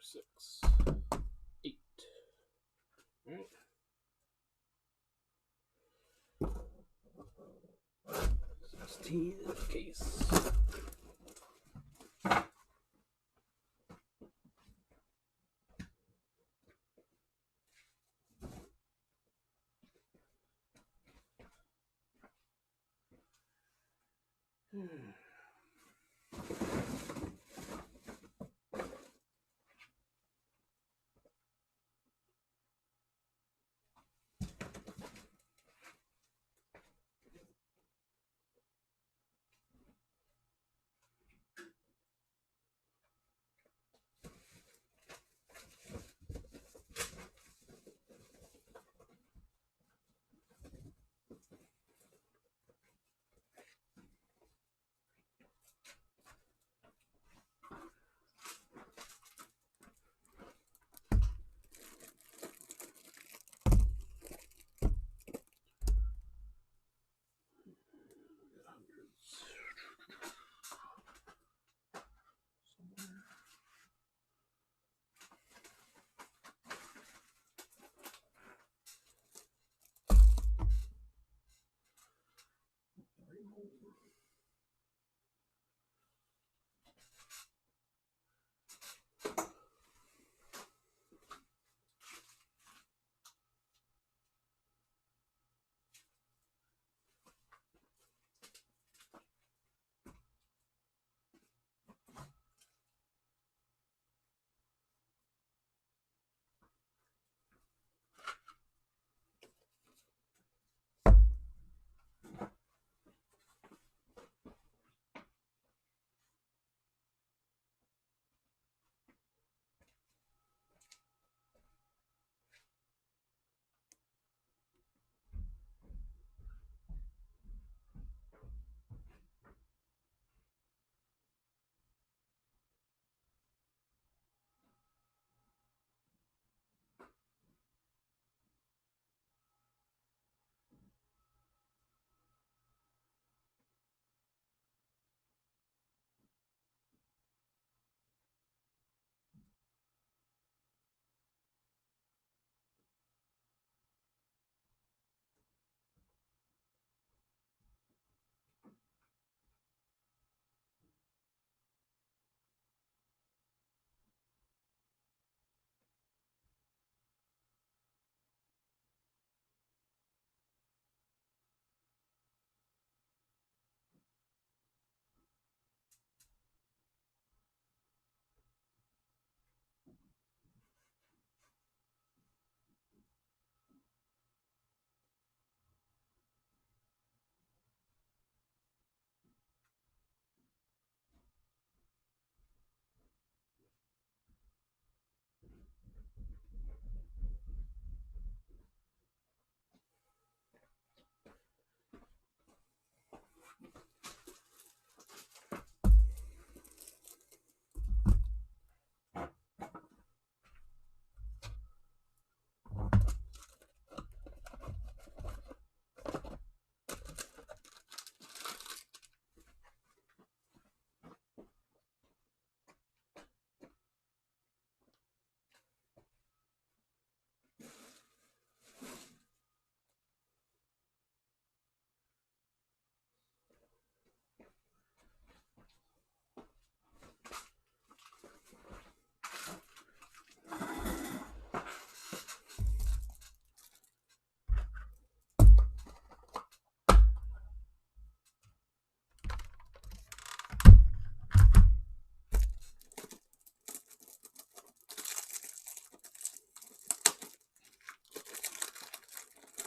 6, 8. All right. 16 in the case.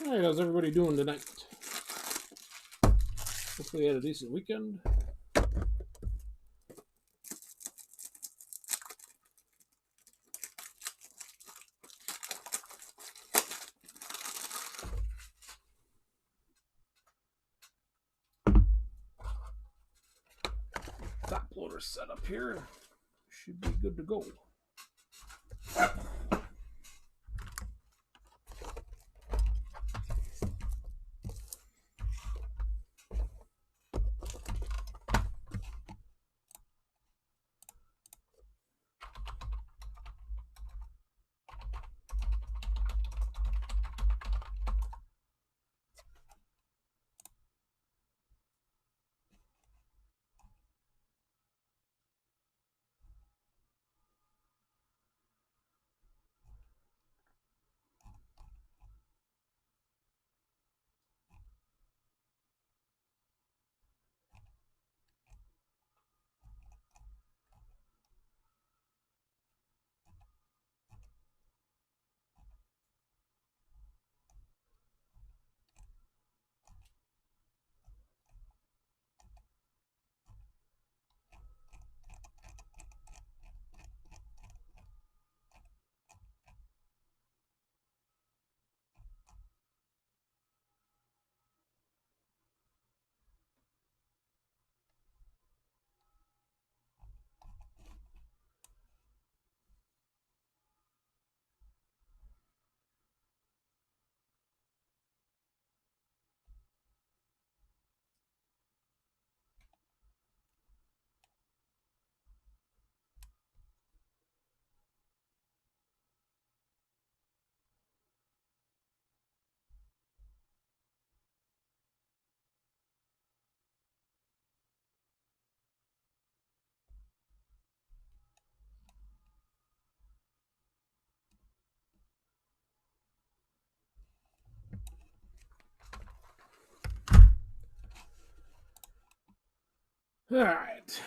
All right, how's everybody doing tonight? Hopefully you had a decent weekend. Top loader set up here. Should be good to go. All right.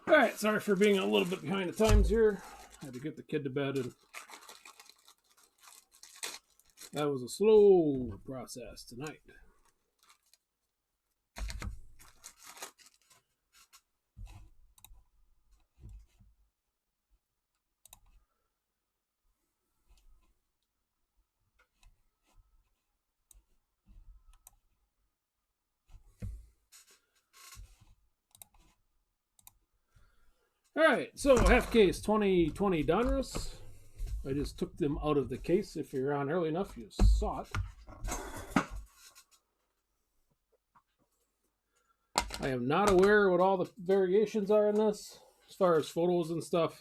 All right, sorry for being a little bit behind the times here. I had to get the kid to bed, and that was a slow process tonight. All right, so half case 2020 Donruss. I just took them out of the case. If you're on early enough, you saw it. I am not aware what all the variations are in this, as far as photos and stuff,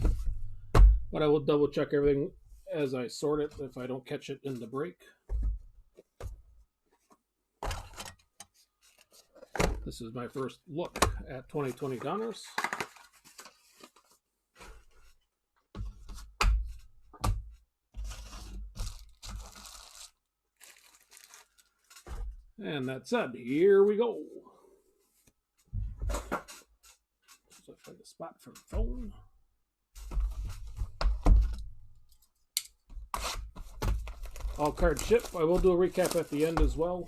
but I will double check everything as I sort it if I don't catch it in the break. This is my first look at 2020 Donruss. And that said, here we go. So I find a spot for the phone. All cards ship. I will do a recap at the end as well.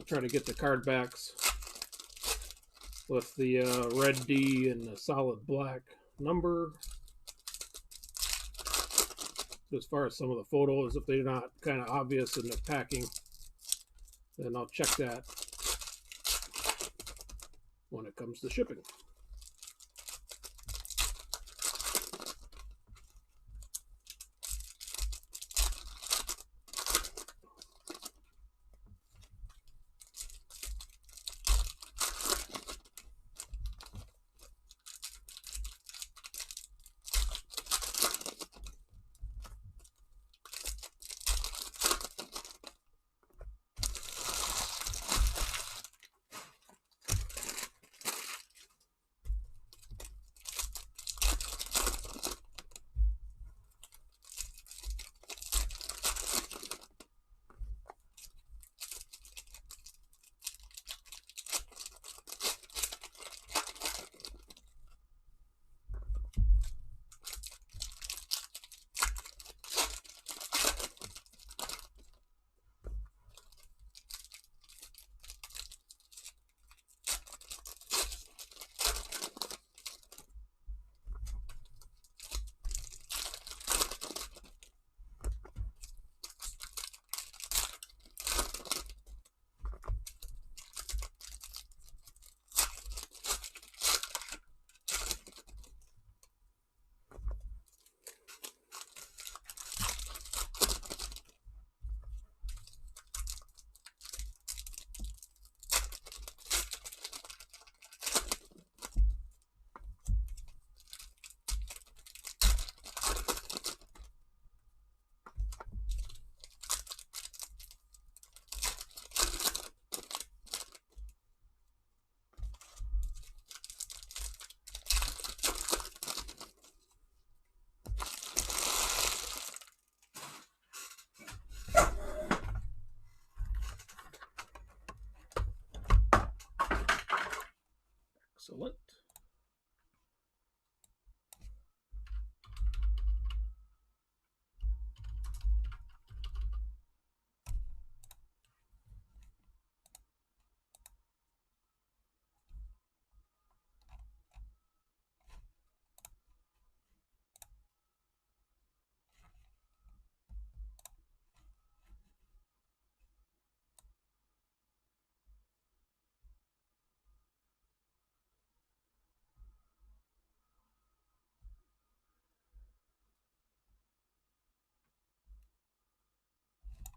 Try to get the card backs with the red D and the solid black number. As far as some of the photos, if they're not kind of obvious in the packing, then I'll check that when it comes to shipping. Excellent.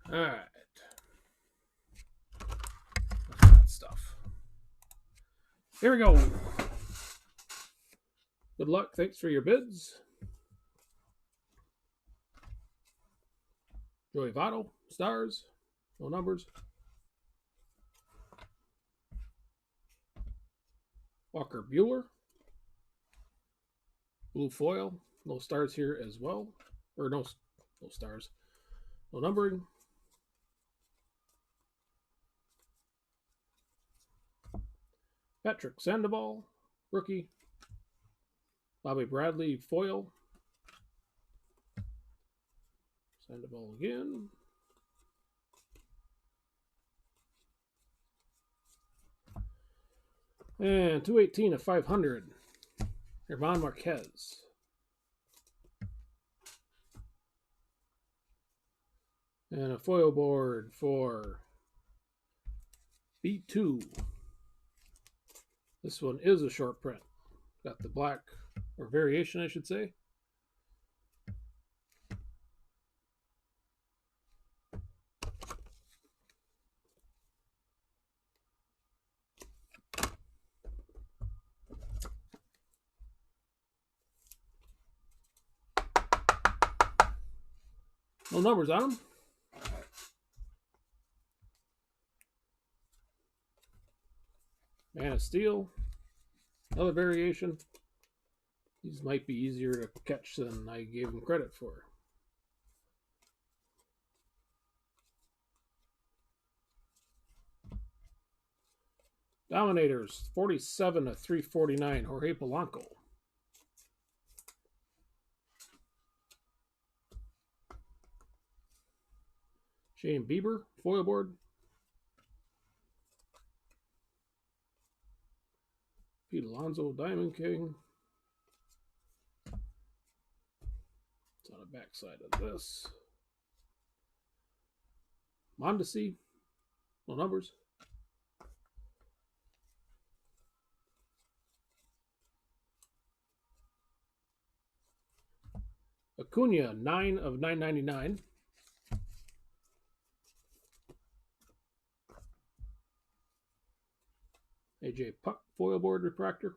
All right. That stuff. Here we go. Good luck. Thanks for your bids. Joey Votto, stars, no numbers. Walker Bueller, blue foil, no stars here as well, or no stars, no numbering. Patrick Sandoval, rookie. Bobby Bradley, foil. Sandoval again. And 218 of 500. German Marquez. And a foil board for B2. This one is a short print. Got the black, or variation, I should say. No numbers on them. Man of Steel. Another variation. These might be easier to catch than I gave them credit for. Dominators, 47 of 349, Jorge Polanco. Shane Bieber, foil board. Pete Alonso, Diamond King. It's on the back side of this. Mondesi, no numbers. Acuna, 9 of 999. AJ Puck, foil board refractor,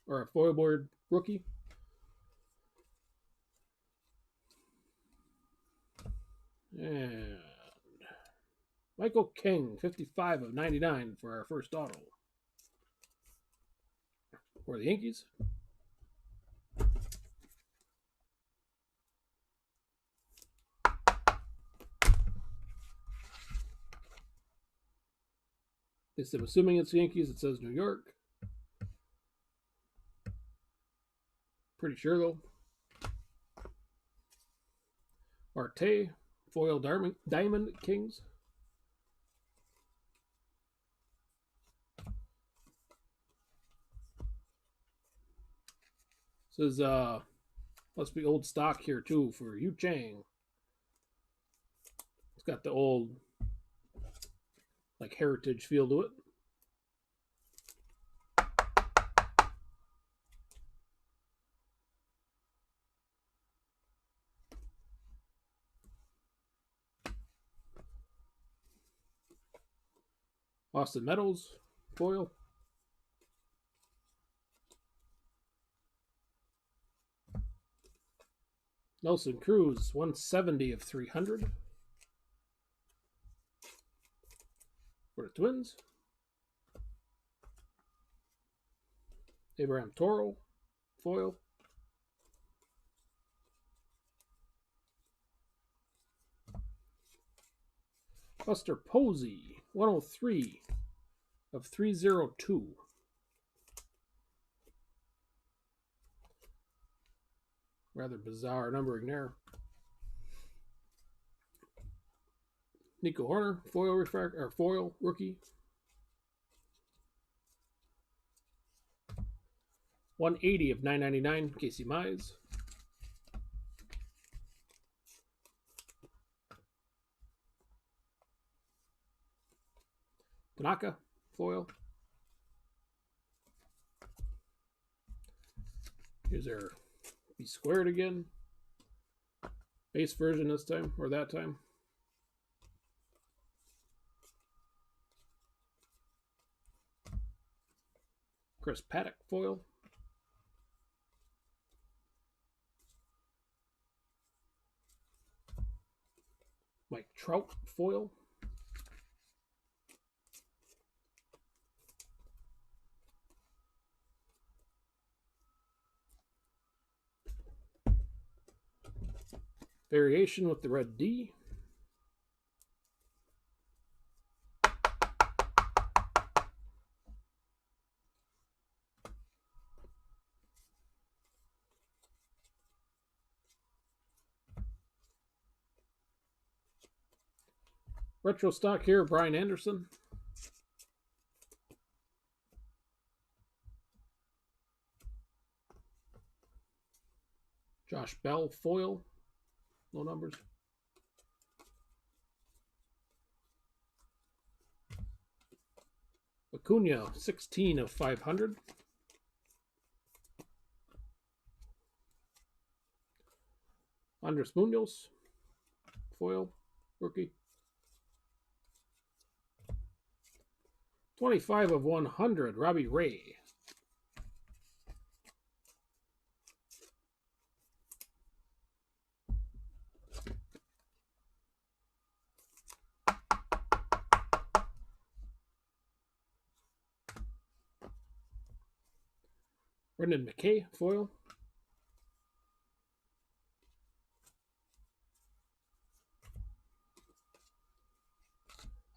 or a foil board rookie. And Michael King, 55 of 99 for our first auto. For the Yankees. I'm assuming it's Yankees. It says New York. Pretty sure, though. Marte, foil Diamond Kings. This is, must be old stock here, too, for Yu Chang. It's got the old, like, heritage feel to it. Austin Meadows, foil. Nelson Cruz, 170 of 300. For the Twins. Abraham Toro, foil. Buster Posey, 103 of 302. Rather bizarre numbering there. Nico Horner, foil refractor or foil rookie. 180 of 999, Casey Mize. Tanaka, foil. Here's our be squared again. Base version this time, or that time. Chris Paddock, foil. Mike Trout, foil. Variation with the red D. Retro stock here, Brian Anderson. Josh Bell, foil. No numbers. Acuna, 16 of 500. Andres Munoz, foil, rookie. 25 of 100, Robbie Ray. Brendan McKay, foil.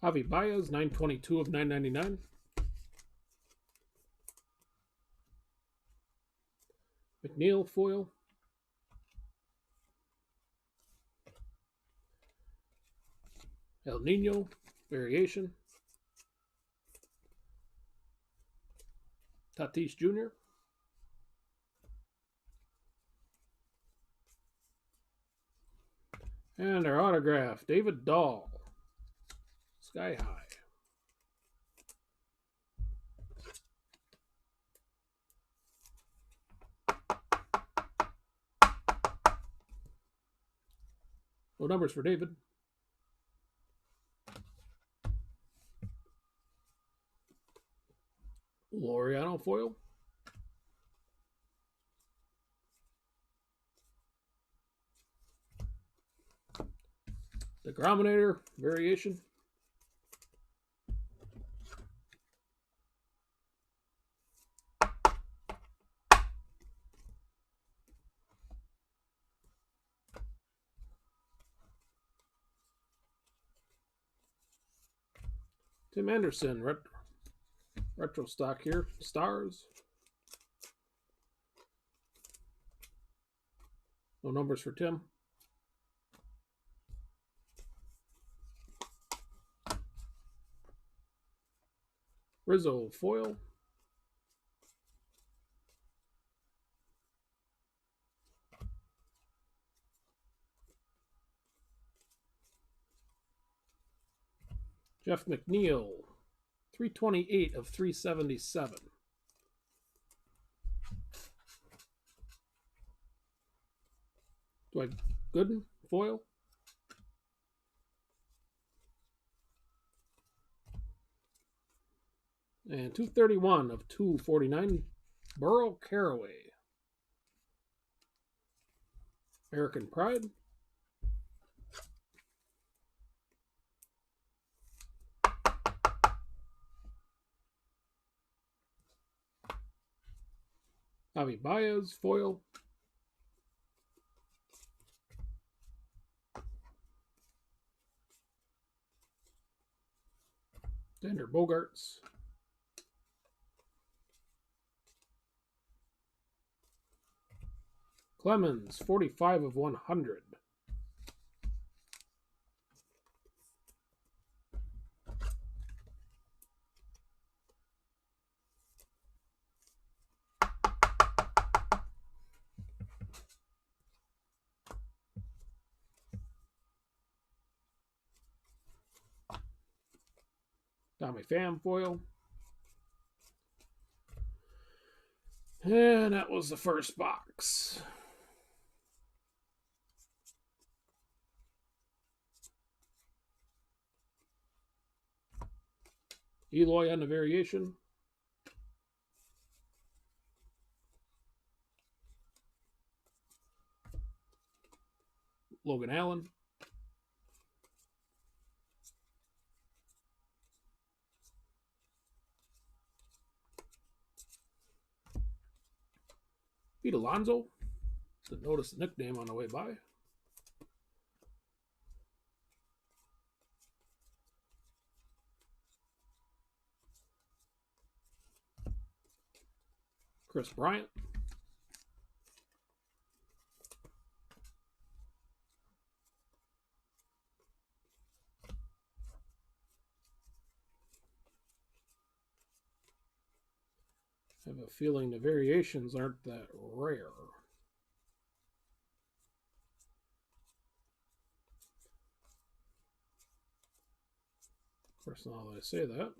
Javi Baez, 922 of 999. McNeil, foil. El Nino, variation. Tatis Jr. And our autograph, David Dahl. Sky high. No numbers for David. Laureano foil. The Grominator variation. Tim Anderson, retro stock here. Stars. No numbers for Tim. Rizzo, foil. Jeff McNeil, 328 of 377. Dwight Gooden, foil. And 231 of 249, Burrow Caraway. American Pride. Javi Baez, foil. Xander Bogaerts. Clemens, 45 of 100. Tommy Pham foil. And that was the first box. Eloy on the variation. Logan Allen. Pete Alonso. Didn't notice the nickname on the way by. Chris Bryant. I have a feeling the variations aren't that rare. Of course, now that I say that.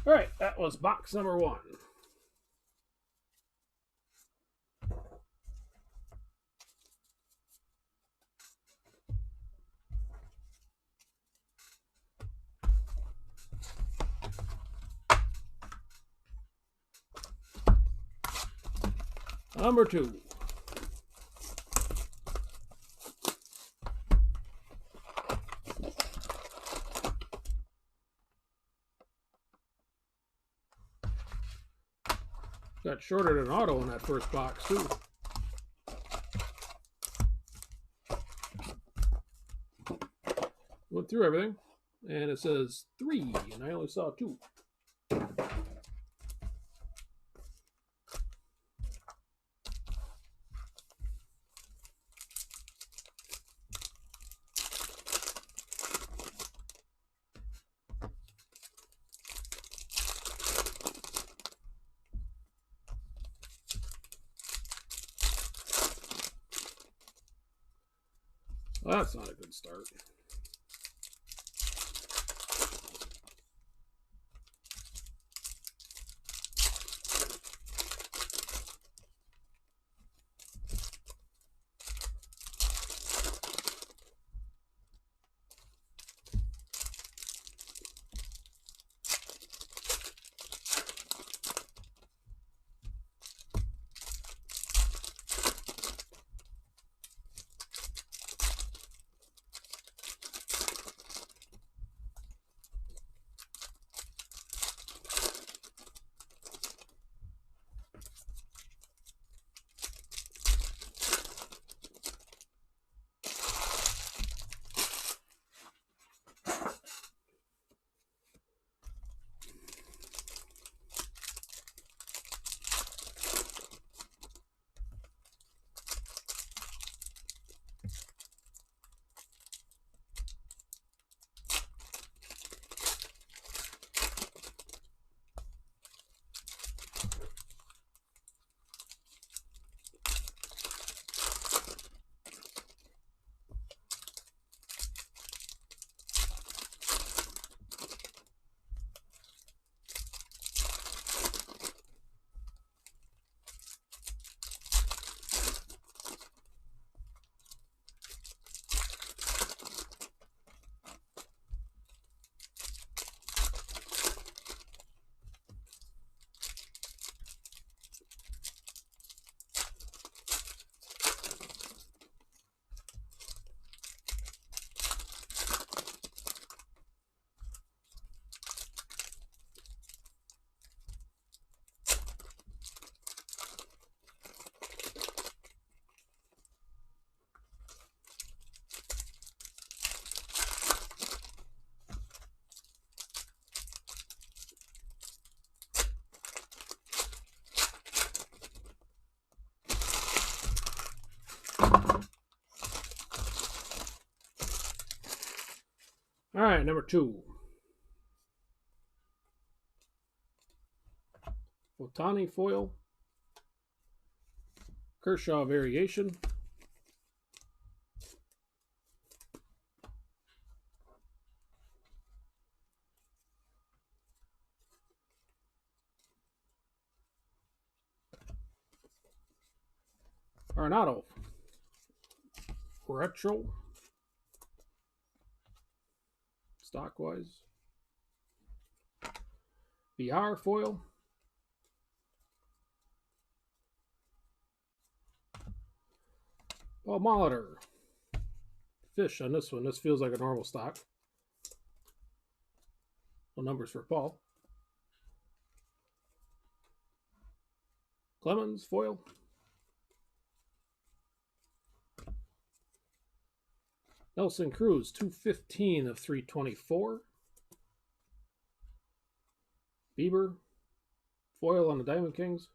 All right, that was box number 1. Number 2. Got shorted an auto in that first box, too. Went through everything, and it says 3, and I only saw 2. Well, that's not a good start. right, number 2. Otani foil. Kershaw variation. Arenado. Retro. Stockwise. VR foil. Paul Molitor. Fish on this one. This feels like a normal stock. No numbers for Paul. Clemens foil. Nelson Cruz, 215 of 324. Bieber foil on the Diamond Kings.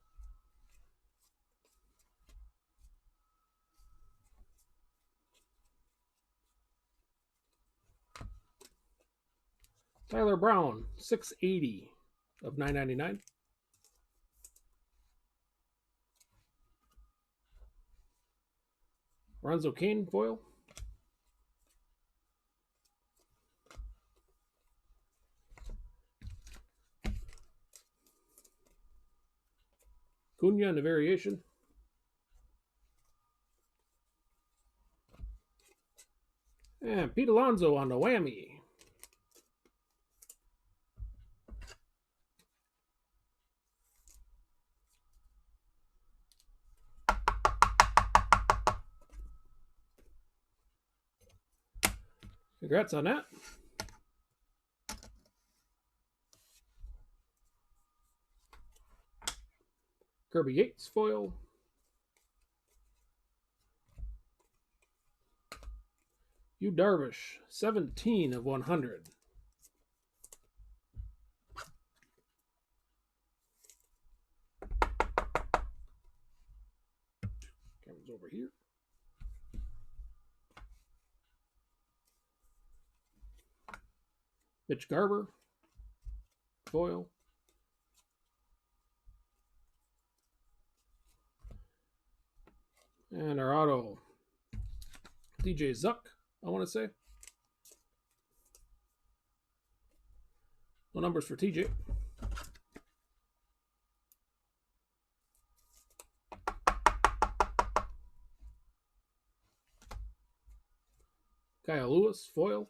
Tyler Brown, 680 of 999. Lorenzo Cain foil. Cunha in the variation. And Pete Alonso on the whammy. Congrats on that. Kirby Yates foil. Yu Darvish, 17 of 100. Camera's over here. Mitch Garber, foil. And our auto, DJ Zuck, I want to say. No numbers for TJ. Kyle Lewis, foil.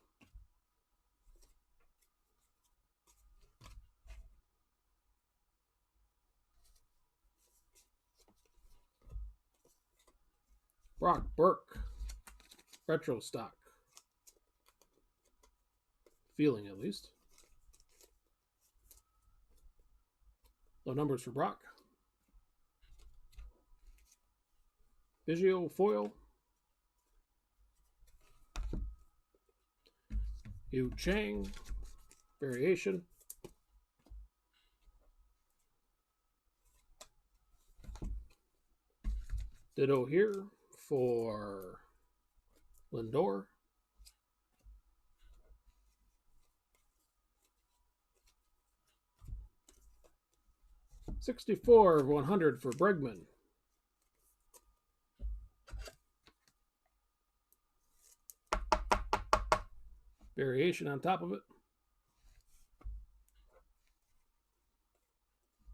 Brock Burke, retro stock. Feeling at least. No numbers for Brock. Biggio foil. Yu Chang, variation. Ditto here for Lindor. $64 of 100 for Bregman. Variation on top of it.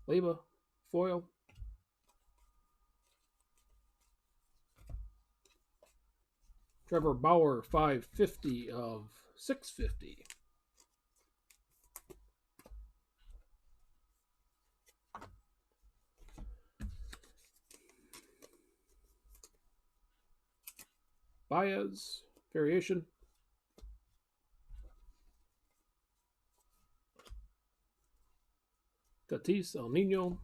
Leba, foil. Trevor Bauer, 550 of 650. Baez, variation. Tatis, El Nino.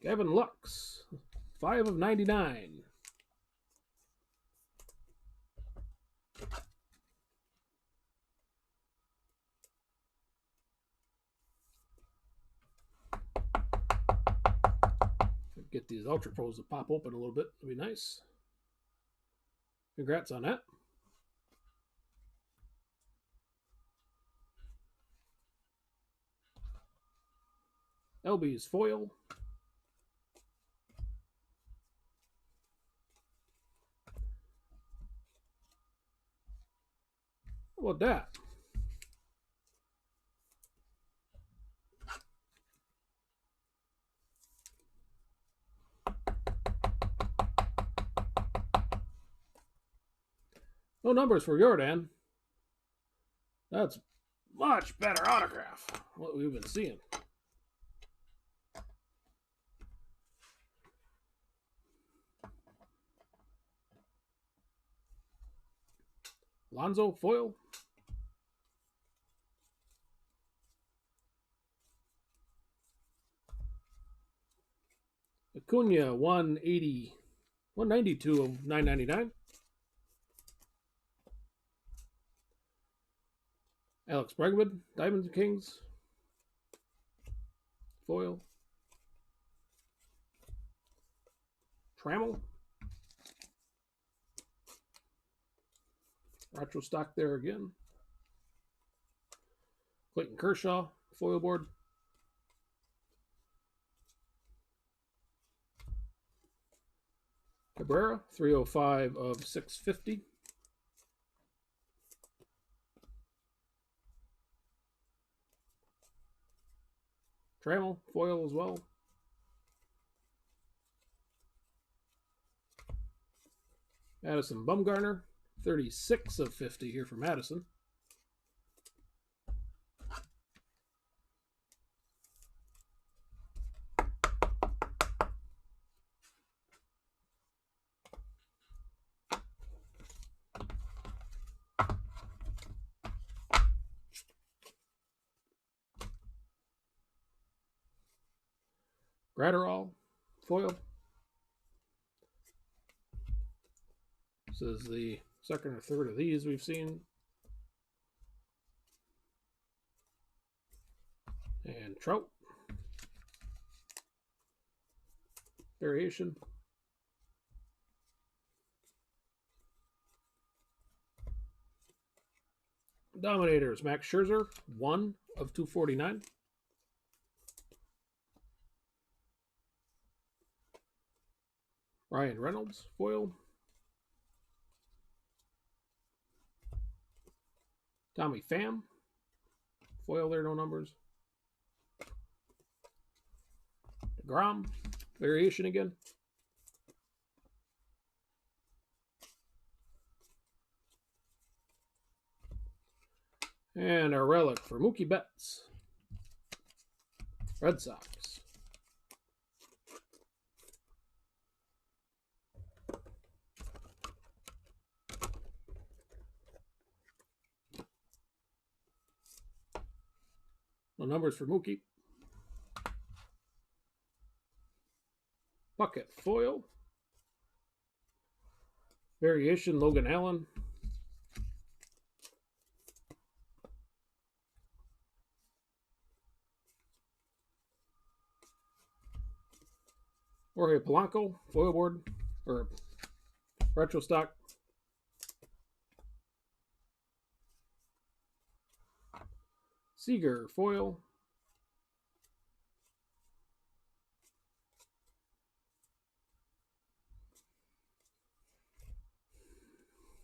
Gavin Lux, 5 of 99. Get these Ultra Pros to pop open a little bit. It'd be nice. Congrats on that. LB's foil. How about that? No numbers for Jordan. That's much better autograph. What we've been seeing. Lonzo foil. Acuna 180, 192 of 999. Alex Bregman, Diamonds and Kings. Foil. Trammell. Retro stock there again. Clayton Kershaw, foil board. Cabrera, 305 of 650. Trammell, foil as well. Madison Bumgarner, 36 of 50 here for Madison. Gratterall, foil. This is the second or third of these we've seen. And Trout. Variation. Dominators, Max Scherzer, 1 of 249. Ryan Reynolds, foil. Tommy Pham, foil there, no numbers. DeGrom, variation again. And our relic for Mookie Betts, Red Sox. No numbers for Mookie. Bucket foil. Variation, Logan Allen. Jorge Polanco, foil board, or retro stock. Seager, foil.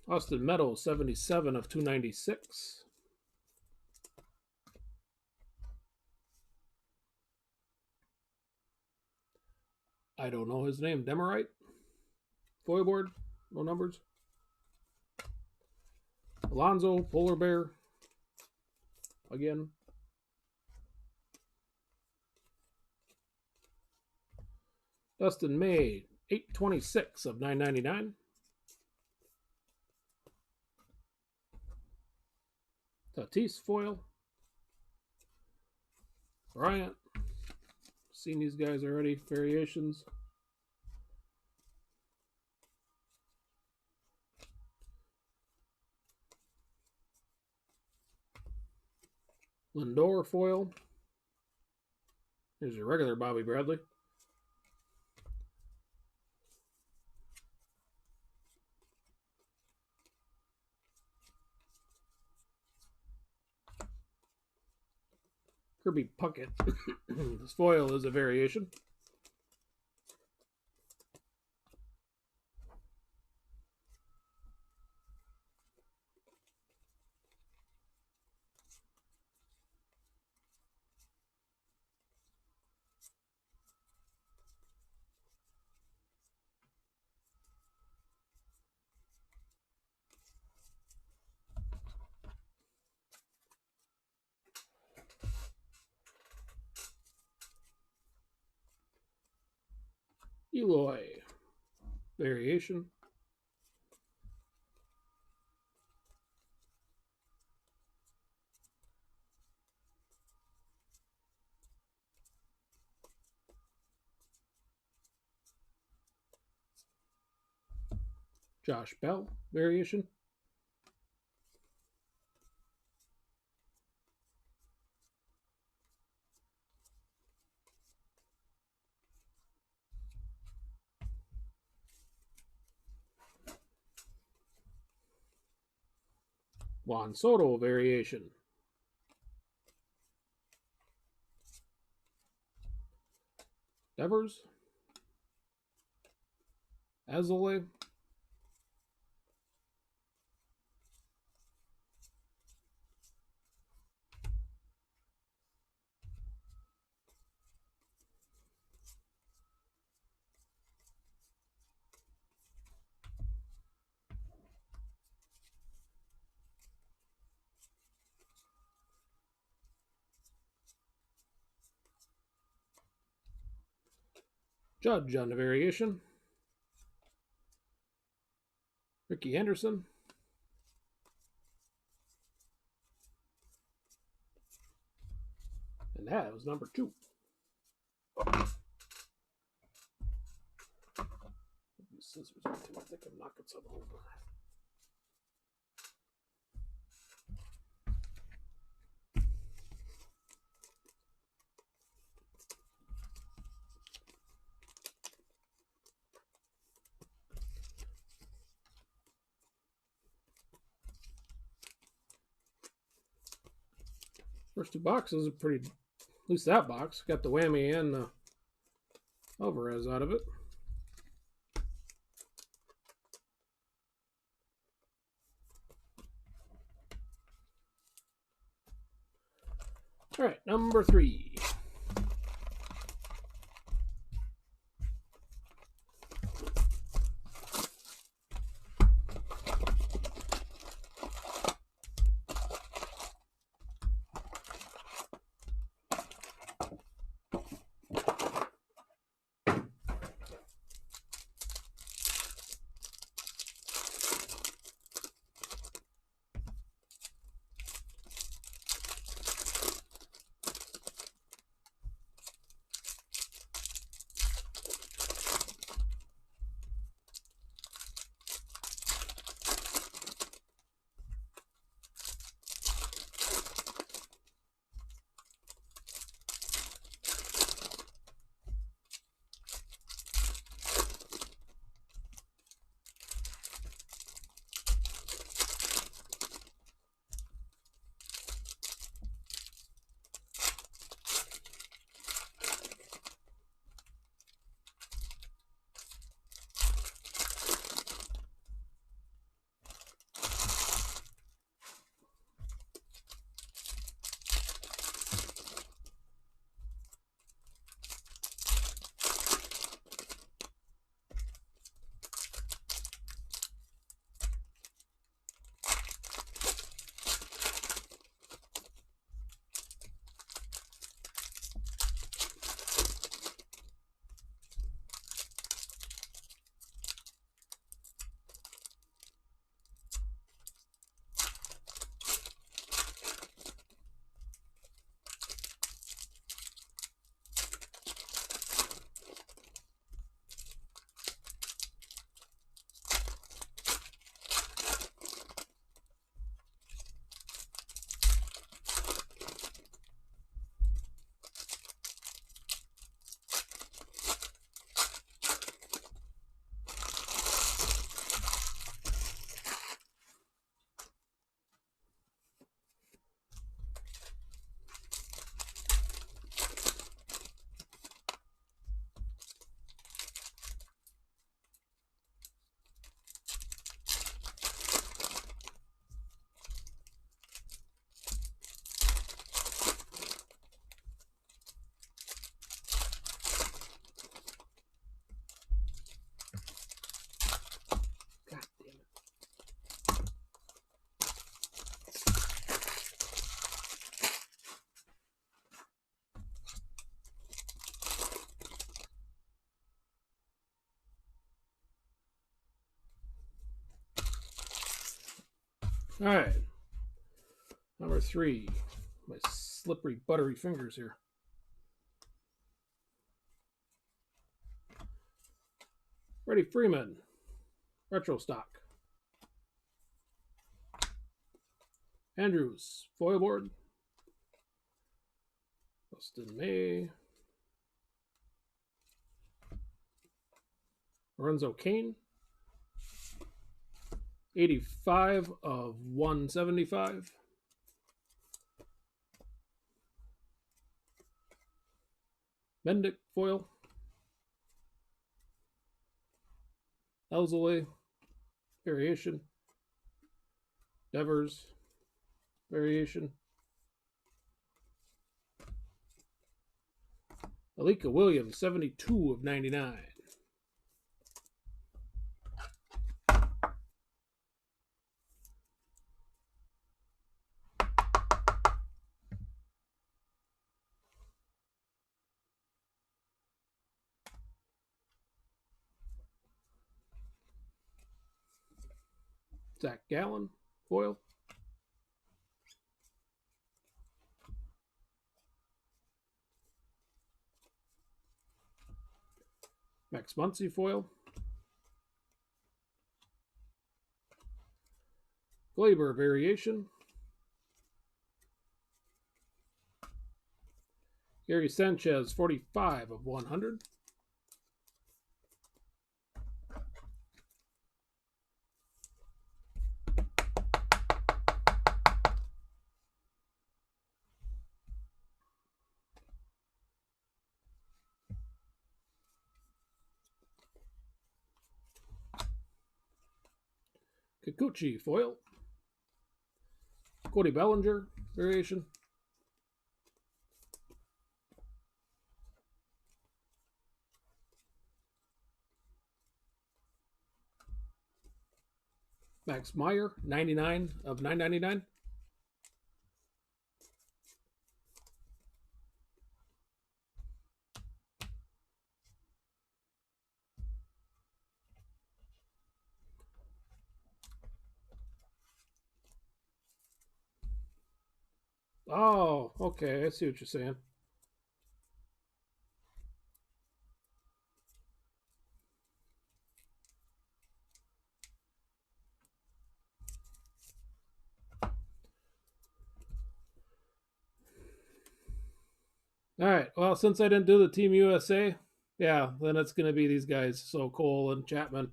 Austin Meadows, 77 of 296. I don't know his name. Demerite. Foil board. No numbers. Alonzo, Polar Bear. Again. Dustin May, 826 of 999. Tatis foil. Bryant. Seen these guys already. Variations. Lindor foil. Here's your regular Bobby Bradley. Kirby Puckett. This foil is a variation. Eloy variation. Josh Bell variation. Juan Soto variation. Devers. Azole. Judge on the variation. Ricky Henderson. And that was number 2. Scissors, I think I'm knocking something over. First 2 boxes are pretty, at least that box got the whammy and Alvarez out of it. All right, number 3. All right. Number 3. My slippery, buttery fingers here. Freddie Freeman. Retro stock. Andrews. Foil board. Austin May. Lorenzo Kane. 85 of 175. Mendick foil. Elzele variation. Devers variation. Alika Williams, 72 of 99. Zach Gallen, foil. Max Muncy, foil. Glaber variation. Gary Sanchez, 45 of 100. Kikuchi, foil. Cody Bellinger variation. Max Meyer, 99 of 999. Oh, okay. I see what you're saying. All right. Well, since I didn't do the Team USA, yeah, then it's going to be these guys. So Cole and Chapman.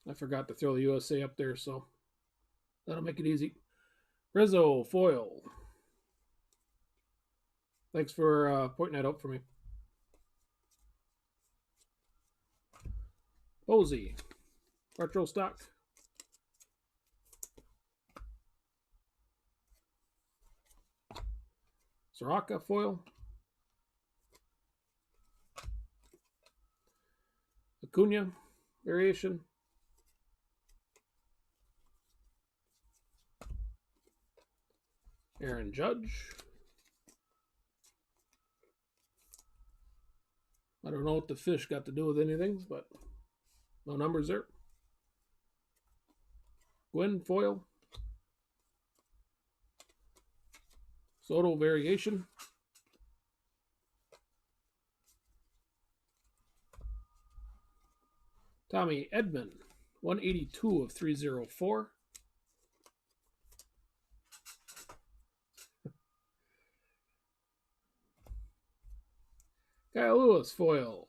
I forgot to throw the USA up there, so that'll make it easy. Rizzo, foil. Thanks for pointing that out for me. Posey, retro stock. Soraka, foil. Acuna, variation. Aaron Judge. I don't know what the fish got to do with anything, but no numbers there. Gwynn, foil. Soto, variation. Tommy Edman, 182 of 304. Kyle Lewis, foil.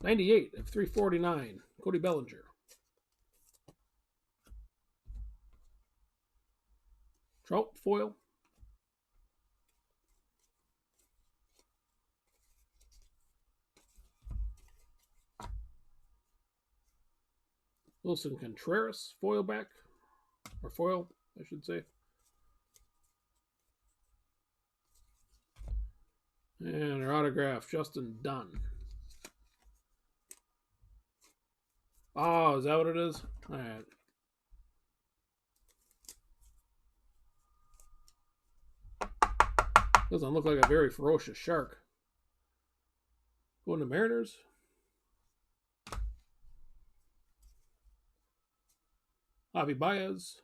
'98 of 349. Cody Bellinger. Trout, foil. Wilson Contreras, foil back. Or foil, I should say. And our autograph, Justin Dunn. Oh, is that what it is? All right. Doesn't look like a very ferocious shark. Going to Mariners. Javi Baez.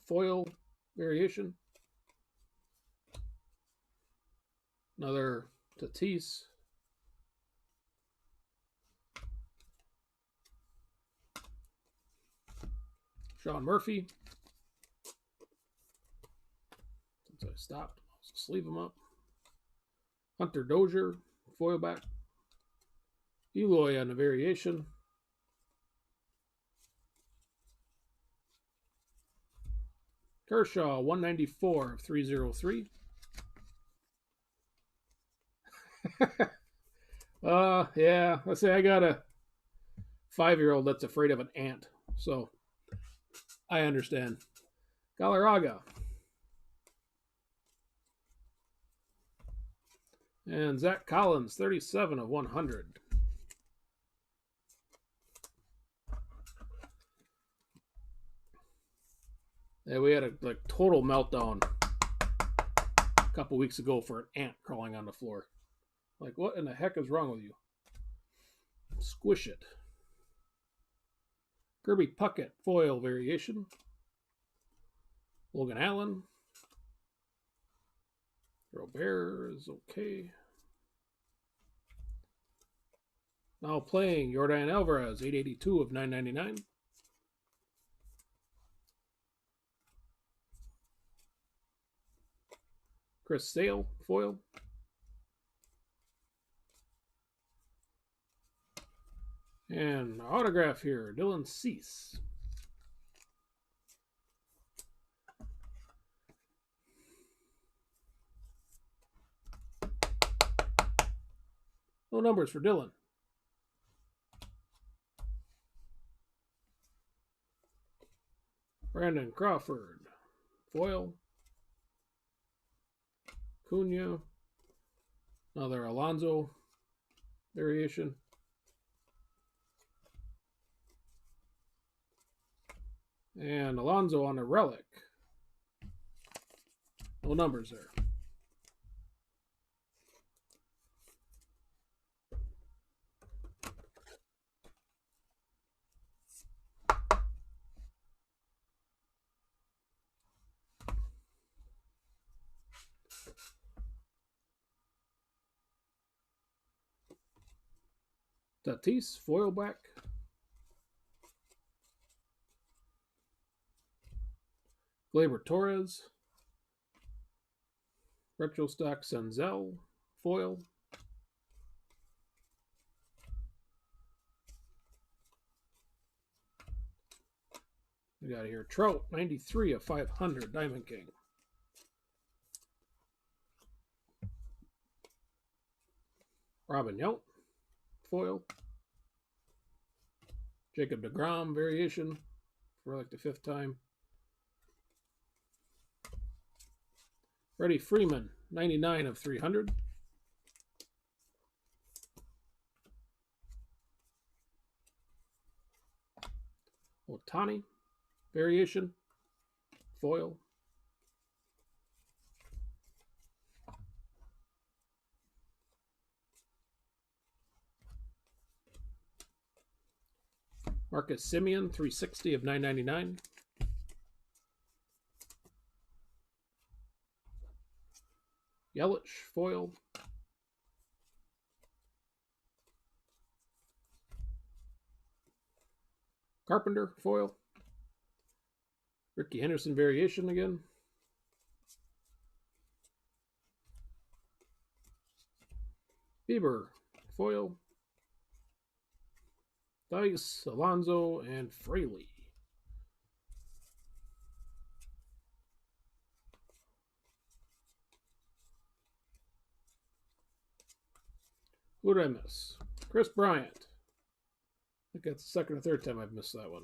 Foil variation. Another Tatis. Sean Murphy. Since I stopped, I'll sleeve him up. Hunter Dozier, foil back. Eloy on the variation. Kershaw, 194 of 303. Yeah, let's say I got a 5-year-old that's afraid of an ant, so I understand. Galarraga. And Zach Collins, 37 of 100. Yeah, we had a total meltdown a couple weeks ago for an ant crawling on the floor. Like, what in the heck is wrong with you? Squish it. Kirby Puckett, foil variation. Logan Allen. Robert is okay. Now playing Yordan Alvarez, 882 of 999. Chris Sale, foil. And autograph here, Dylan Cease. No numbers for Dylan. Brandon Crawford, foil. Cunha. Another Alonso variation. And Alonso on a relic. No numbers there. Tatis, foil back. Gleyber Torres. Retro stock Senzel, foil. We got here Trout, 93 of 500, Diamond King. Robin Yount, foil. Jacob deGrom, variation for like the 5th time. Freddie Freeman, 99 of 300. Otani, variation, foil. Marcus Semien, 360 of 999. Yelich, foil. Carpenter, foil. Ricky Henderson, variation again. Bieber, foil. Dice, Alonso, and Fraley. Who did I miss? Chris Bryant. I think that's the second or third time I've missed that one.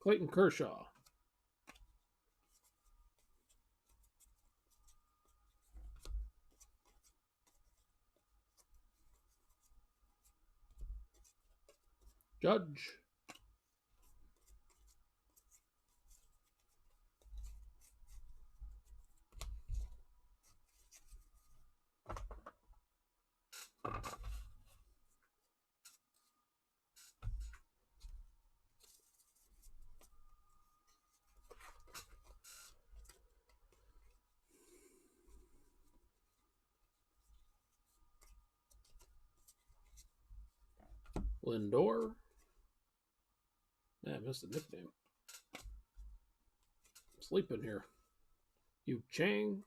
Clayton Kershaw. Judge. Lindor. I missed a nickname. I'm sleeping here. Yu Chang.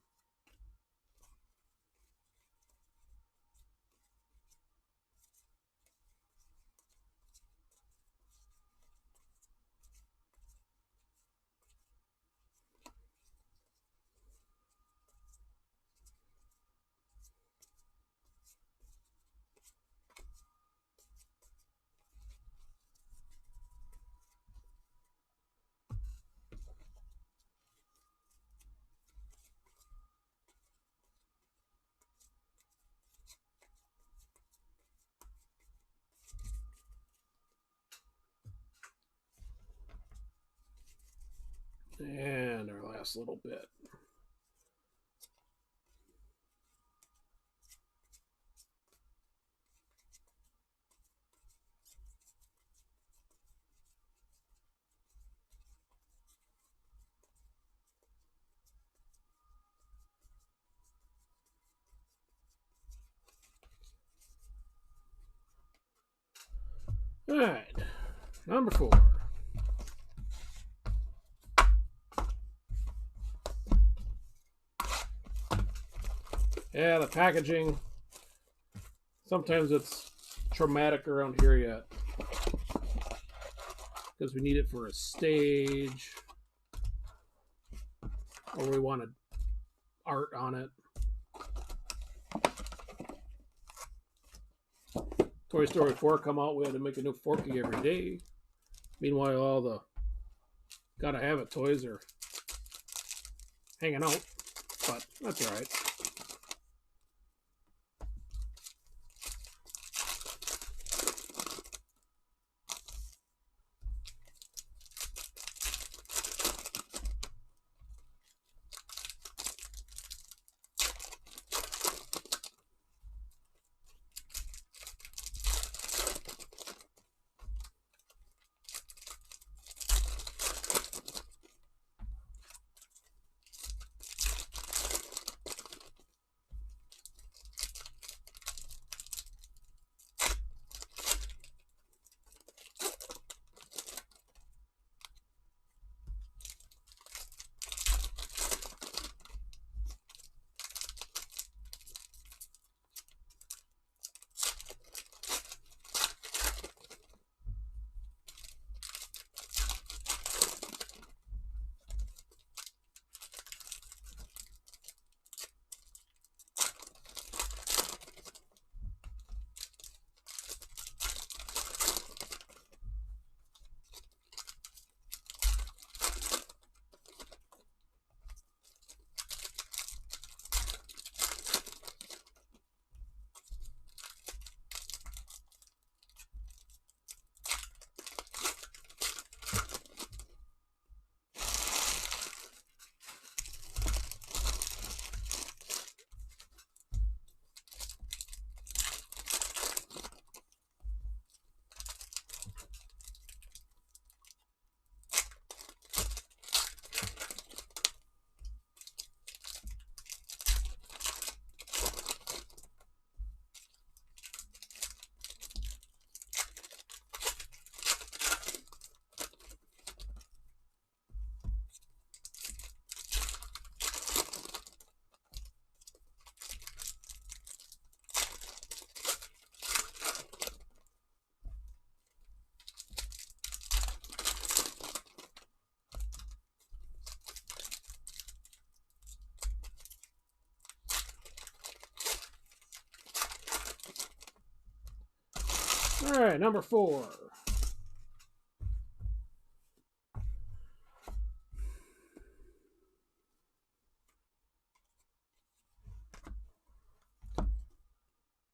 And our last little bit. All right, number 4. Yeah, the packaging, sometimes it's traumatic around here yet. Because we need it for a stage. Or we wanted art on it. Toy Story 4 come out, we had to make a new Forky every day. Meanwhile, all the gotta have it toys are hanging out. But that's alright. All right, number 4.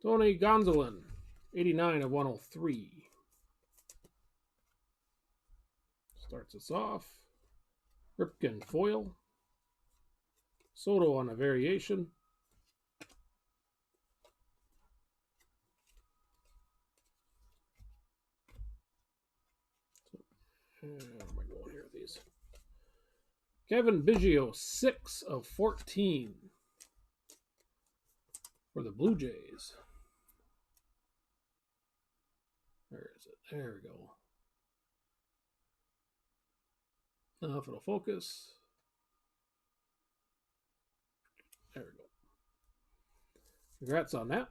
Tony Gonzalez, 89 of 103. Starts us off. Ripken foil. Soto on a variation. Where am I going here with these? Kevin Biggio, 6 of 14 for the Blue Jays. There's There we go. Now if it'll focus. There we go. Congrats on that.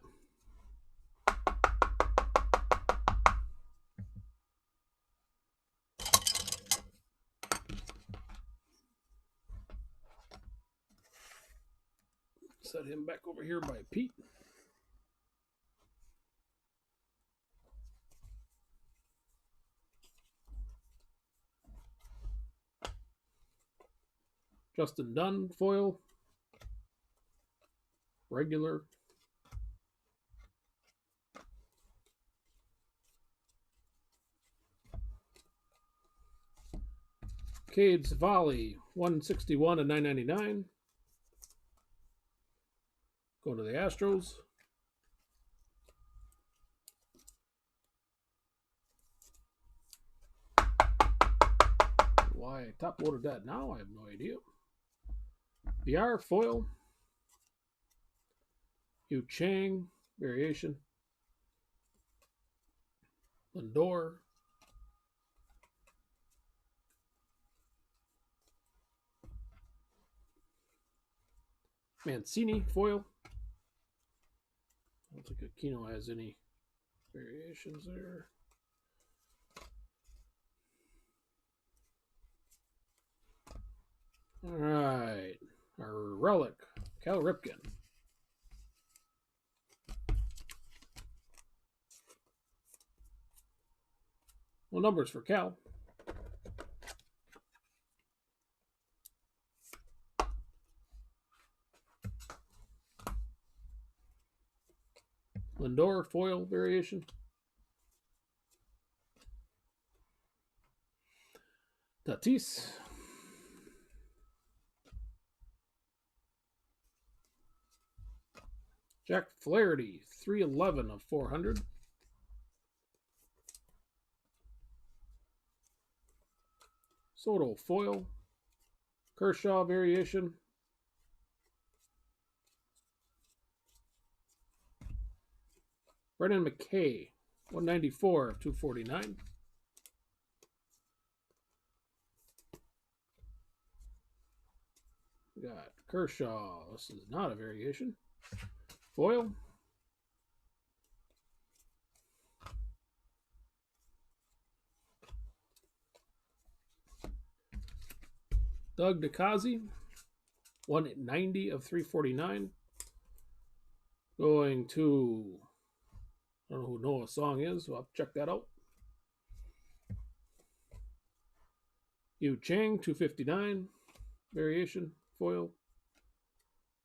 Set him back over here by Pete. Justin Dunn, foil. Regular. Cade's Volley, 161 and 999. Going to the Astros. Why I top loaded that now, I have no idea. VR foil. Yu Chang variation. Lindor. Mancini foil. I don't think Aquino has any variations there. All right, our relic, Cal Ripken. Well, numbers for Cal. Lindor foil variation. Tatis. Jack Flaherty, 311 of 400. Soto foil. Kershaw variation. Brendan McKay, 194 of 249. We got Kershaw. This is not a variation. Foil. Doug DeCozzi, 190 of 349. Going to, I don't know who Noah's song is, so I'll check that out. Yu Chang, 259. Variation, foil.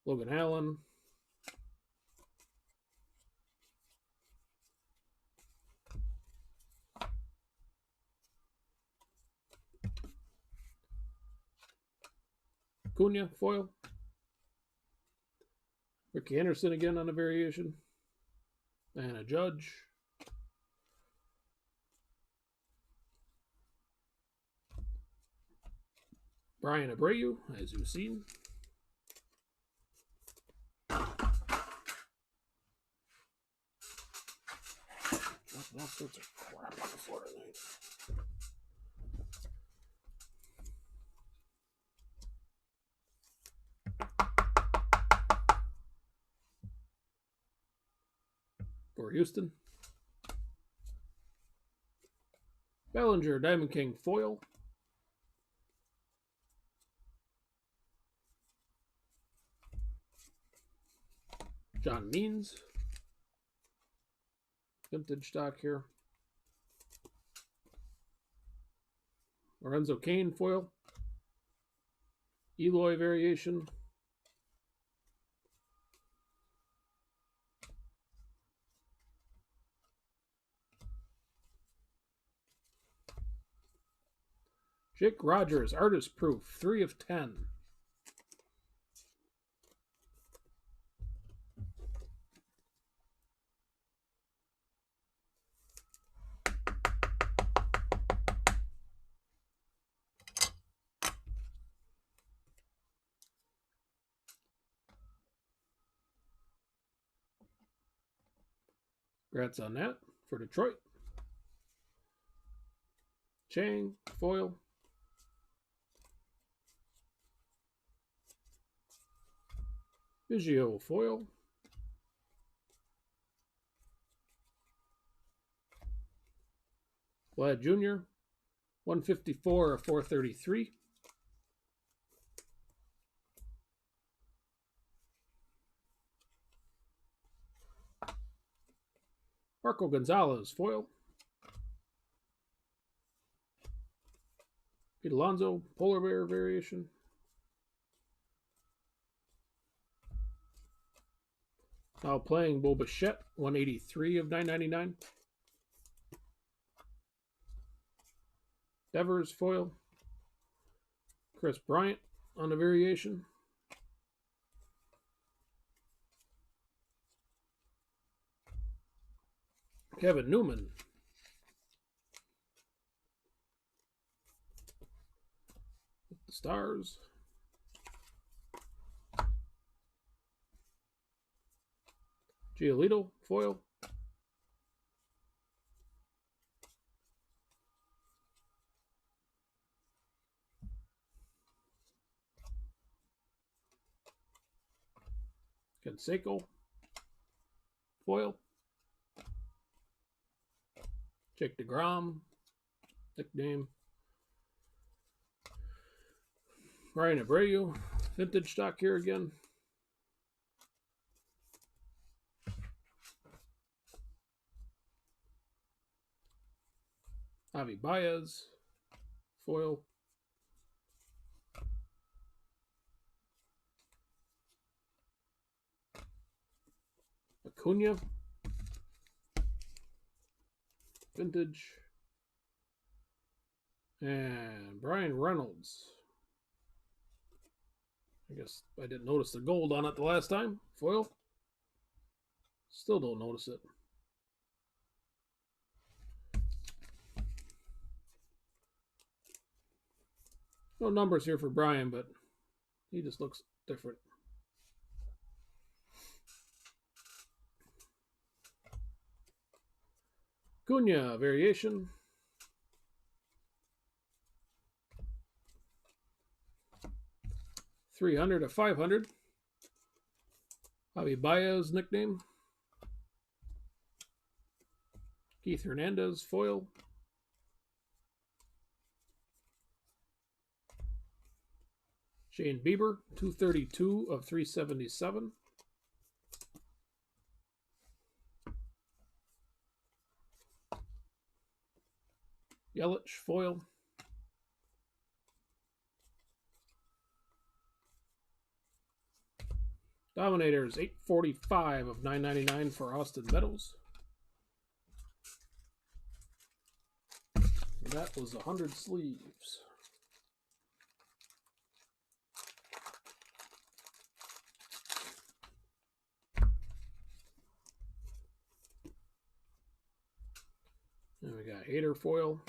Logan Allen. Cunha, foil. Ricky Anderson again on a variation. And a Judge. Brian Abreu, as you've seen. All sorts of crap on the floor tonight. For Houston. Bellinger, Diamond King foil. John Means. Vintage stock here. Lorenzo Cain foil. Eloy variation. Jake Rogers, artist proof, 3 of 10. Congrats on that for Detroit. Chang, foil. Biggio, foil. Vlad Jr., 154 of 433. Marco Gonzalez, foil. Pete Alonso, polar bear variation. Now playing Bo Bichette, 183 of 999. Devers, foil. Chris Bryant on the variation. Kevin Newman. The Stars. Giolito, foil. Canseco, foil. Jake DeGrom, nickname. Ryan Abreu, vintage stock here again. Javi Baez, foil. Acuna, vintage. And Brian Reynolds. I guess I didn't notice the gold on it the last time. Foil. Still don't notice it. No numbers here for Brian, but he just looks different. Cunha variation. $300 to $500. Javi Baez nickname. Keith Hernandez foil. Shane Bieber, 232 of 377. Yelich foil. Dominators, 845 of 999 for Austin Meadows. And that was 100 sleeves. And we got Hader foil.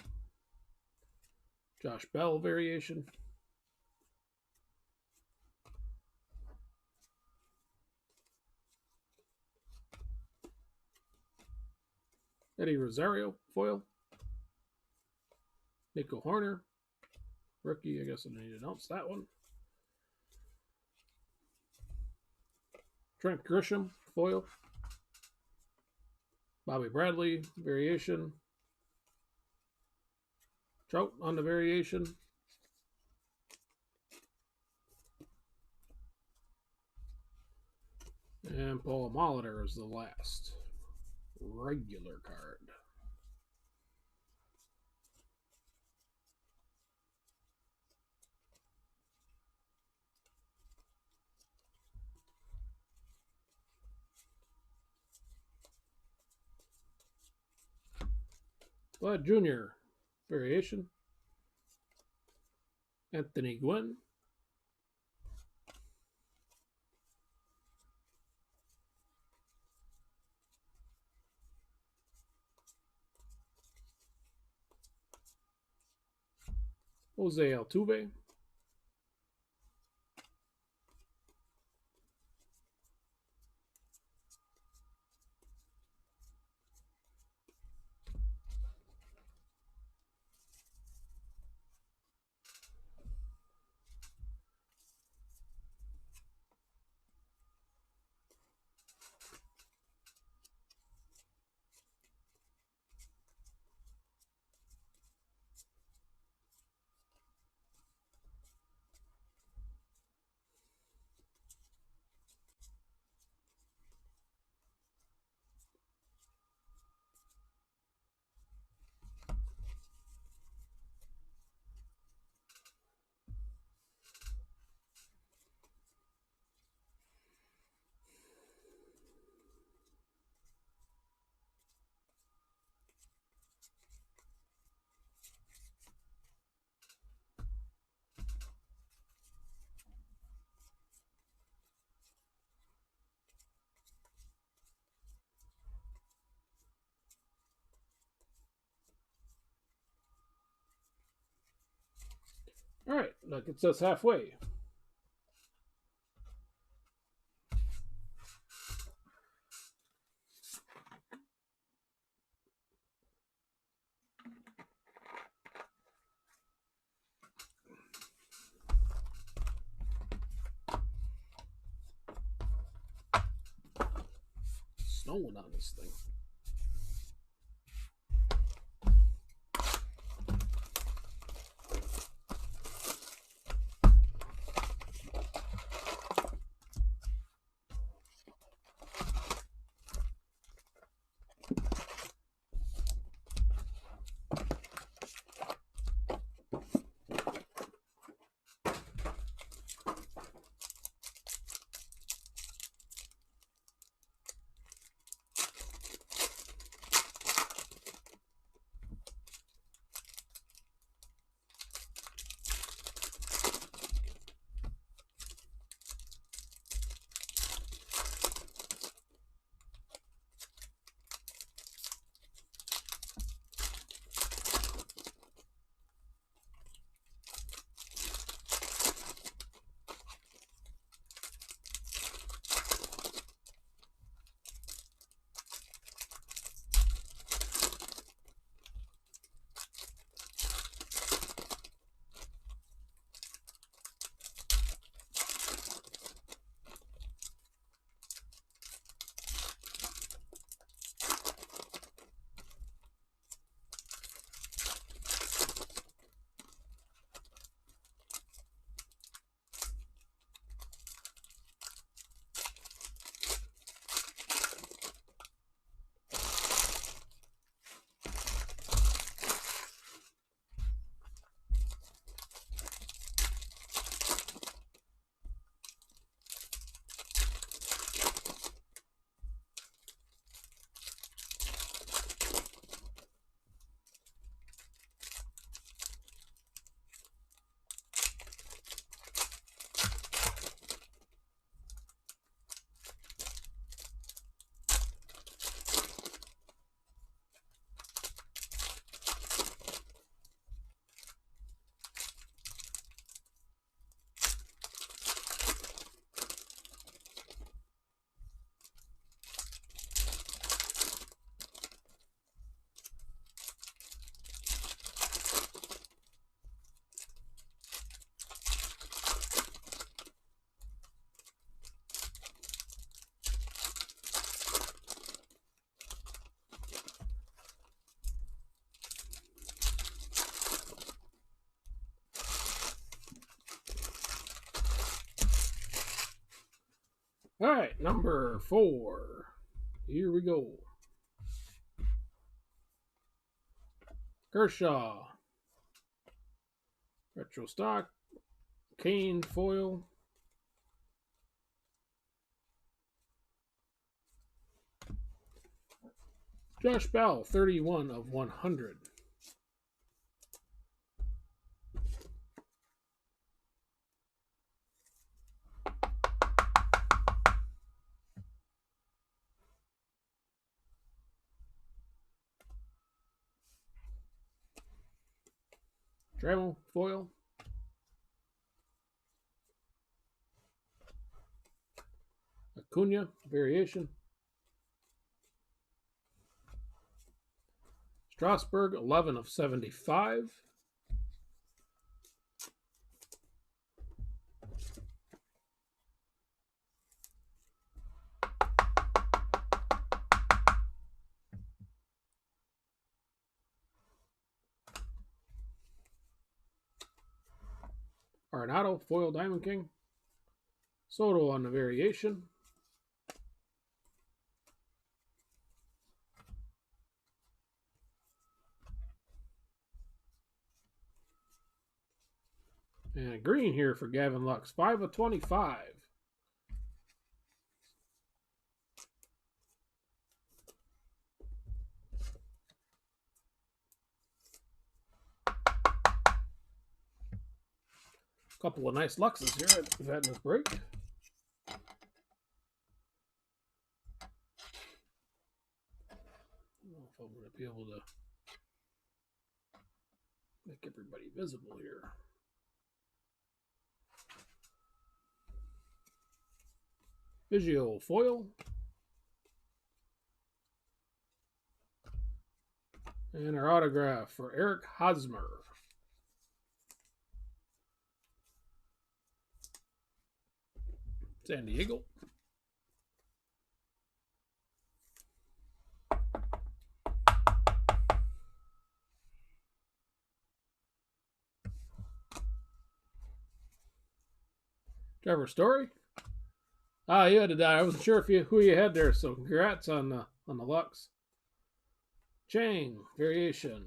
Josh Bell variation. Eddie Rosario foil. Nico Horner. Rookie, I guess I need to announce that one. Trent Grisham foil. Bobby Bradley variation. Trout on the variation. And Paul Molitor is the last regular card. Vlad Jr. variation. Anthony Gwynn. Jose Altuve. All right, that gets us halfway. Snowing on this thing. All right, number 4. Here we go. Kershaw. Retro stock. Kane foil. Josh Bell, 31 of 100. Travel foil. Acuna variation. Strasburg, 11 of 75. Arenado, foil Diamond King. Soto on the variation. And a green here for Gavin Lux, 5 of 25. Couple of nice Luxes here we've had in this break. I don't know if I'm going to be able to make everybody visible here. Vigio foil. And our autograph for Eric Hosmer. San Diego. Trevor Story. You had to die. I wasn't sure if who you had there, so congrats on the Lux. Chang variation.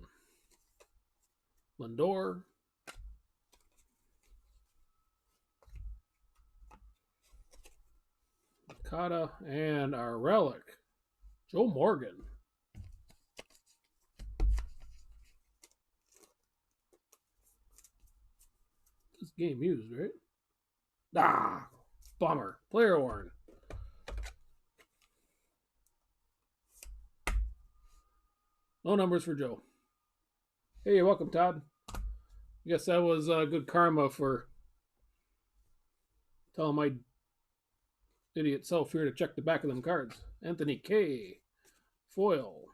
Lindor. Kata and our relic, Joe Morgan. This game used, right? Ah, bummer. Player worn. No numbers for Joe. Hey, you're welcome, Todd. I guess that was good karma for telling my idiot self here to check the back of them cards. Anthony K. Foil.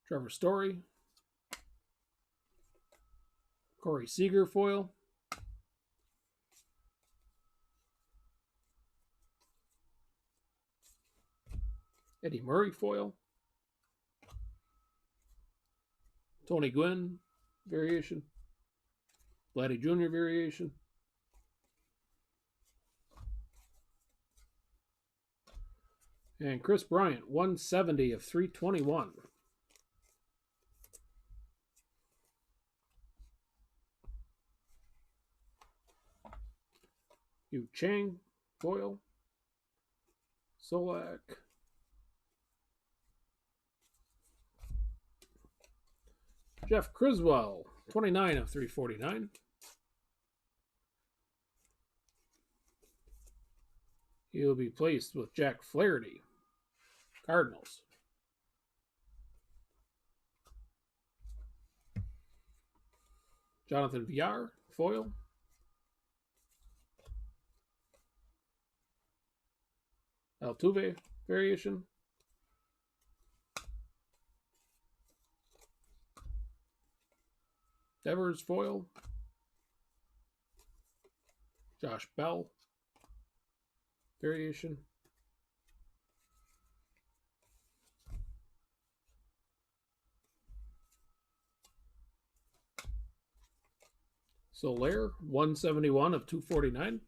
Trevor Story. Corey Seager foil. Eddie Murray foil. Tony Gwynn variation. Vladdy Jr. variation. And Chris Bryant, 170 of 321. Yu Chang, foil. Solak. Jeff Criswell, 29 of 349. He'll be placed with Jack Flaherty, Cardinals. Jonathan Villar, foil. Altuve variation. Devers foil. Josh Bell variation. Soler, 171 of 249.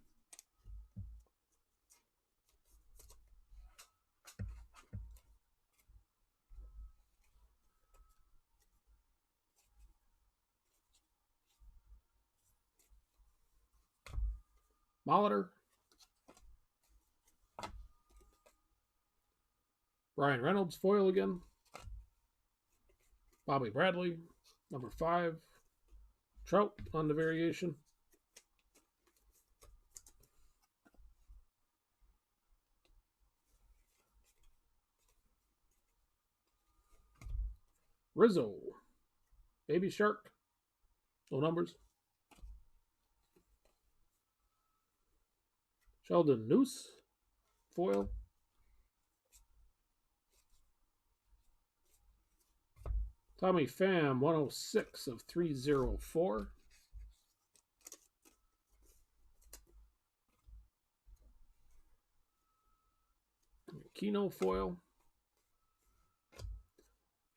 Molitor. Brian Reynolds, foil again. Bobby Bradley, number 5. Trout on the variation. Rizzo, Baby Shark, no numbers. Sheldon Noose, foil. Tommy Pham, 106 of 304. Keno foil.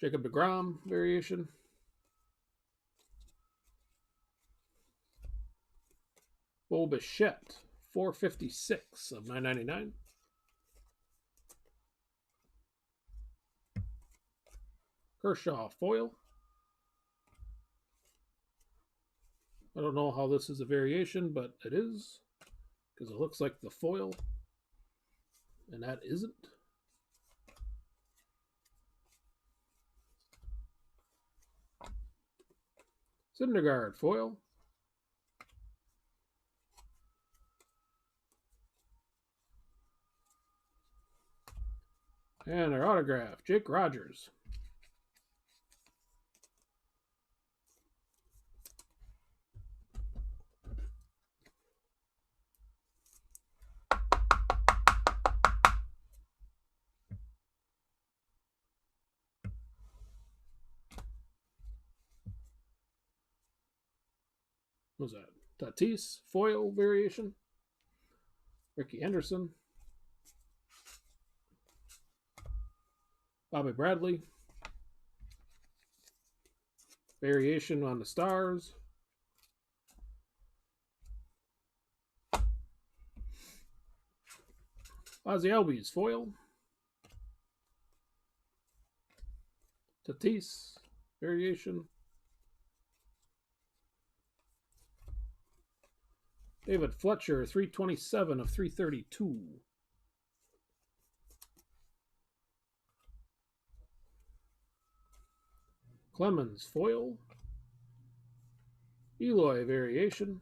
Jacob deGrom variation. Bo Bichette, 456 of 999. Kershaw foil. I don't know how this is a variation, but it is, because it looks like the foil, and that isn't. Syndergaard foil. And our autograph, Jake Rogers. What was that? Tatis, foil variation. Ricky Henderson. Bobby Bradley. Variation on the Stars. Ozzie Albies, foil. Tatis, variation. David Fletcher, 327 of 332. Clemens, foil. Eloy, variation.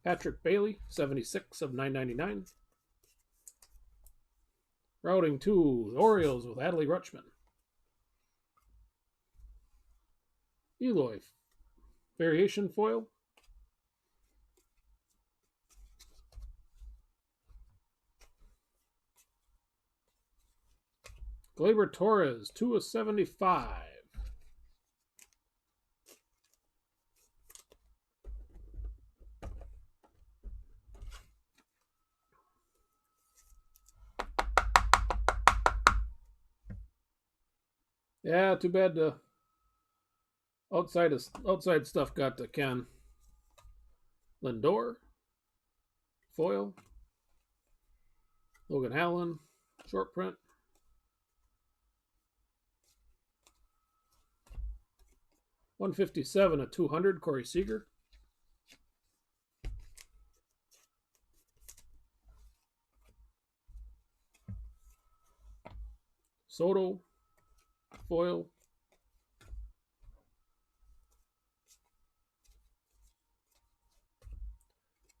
Patrick Bailey, 76 of 999. Routing to the Orioles with Adley Rutschman. Eloy, variation foil. Gleyber Torres, 2 of 75. Yeah, too bad the outside stuff got to Ken. Lindor, foil. Logan Allen, short print. $157 of 200, Corey Seager. Soto, foil.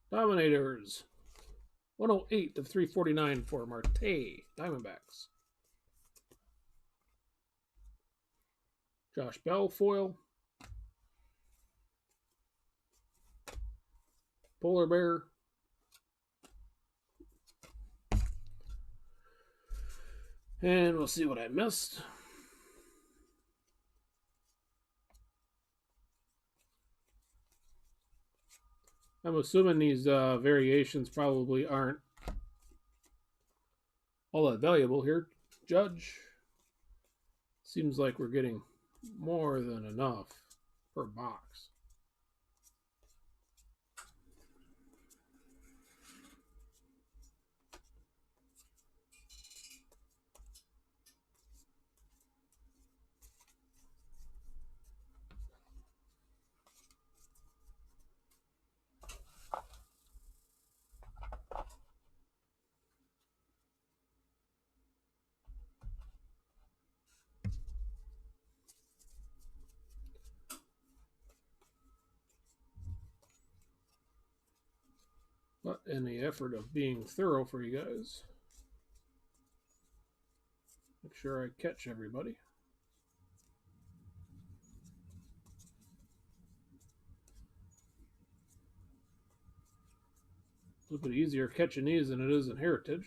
Dominators, 108 of 349 for Marte, Diamondbacks. Josh Bell, foil. Polar Bear. And we'll see what I missed. I'm assuming these variations probably aren't all that valuable here. Judge. Seems like we're getting more than enough per box. But in the effort of being thorough for you guys, make sure I catch everybody. It's a little bit easier catching these than it is in Heritage.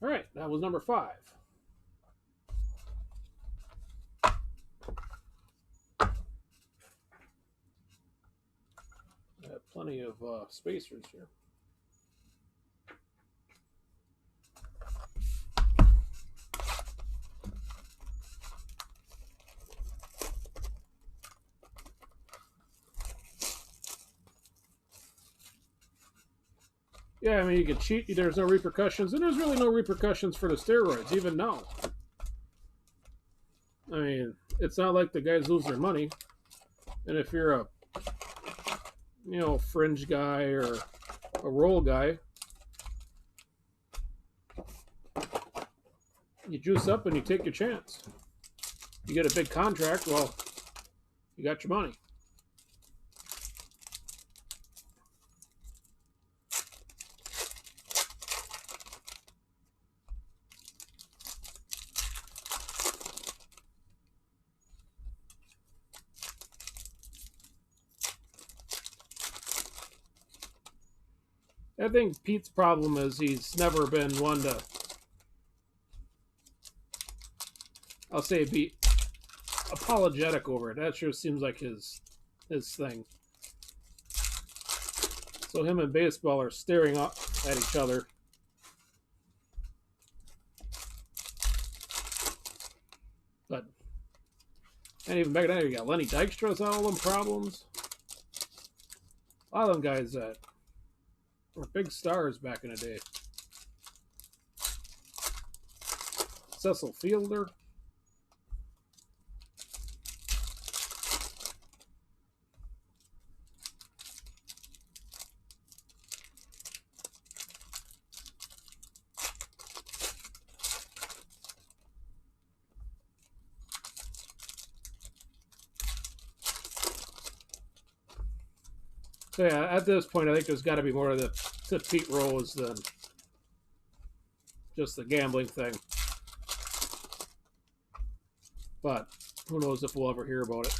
All right, that was number 5. I have plenty of spacers here. Yeah, I mean, you can cheat. There's no repercussions. And there's really no repercussions for the steroids, even now. I mean, it's not like the guys lose their money. And if you're a, fringe guy or a roll guy, You juice up and you take your chance. You get a big contract, well, you got your money. I think Pete's problem is he's never been one to, I'll say, be apologetic over it. That sure seems like his thing. So him and baseball are staring up at each other. But, and even back then, you got Lenny Dykstra's all them problems. A lot of them guys that were big stars back in the day. Cecil Fielder. So yeah, at this point, I think there's got to be more of to Pete Rose than just the gambling thing. But who knows if we'll ever hear about it.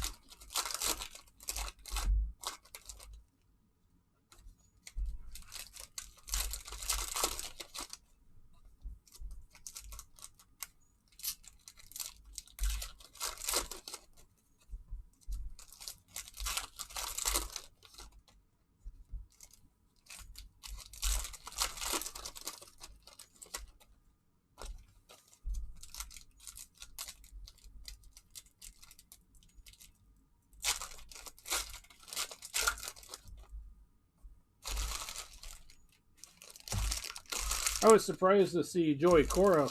I was surprised to see Joey Cora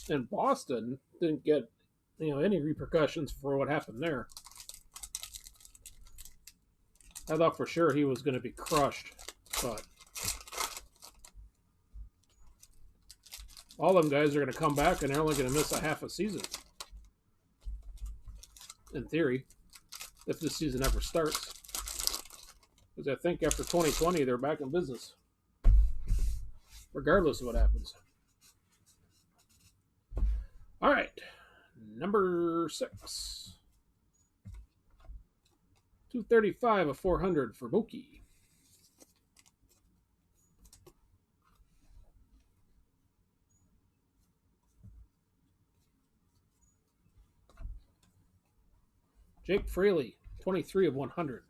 in Boston didn't get any repercussions for what happened there. I thought for sure he was going to be crushed, but all them guys are going to come back and they're only going to miss a half a season. In theory, if this season ever starts. Because I think after 2020, they're back in business. Regardless of what happens. All right. Number 6. 235 of 400 for Mookie. Jake Fraley, 23 of 100.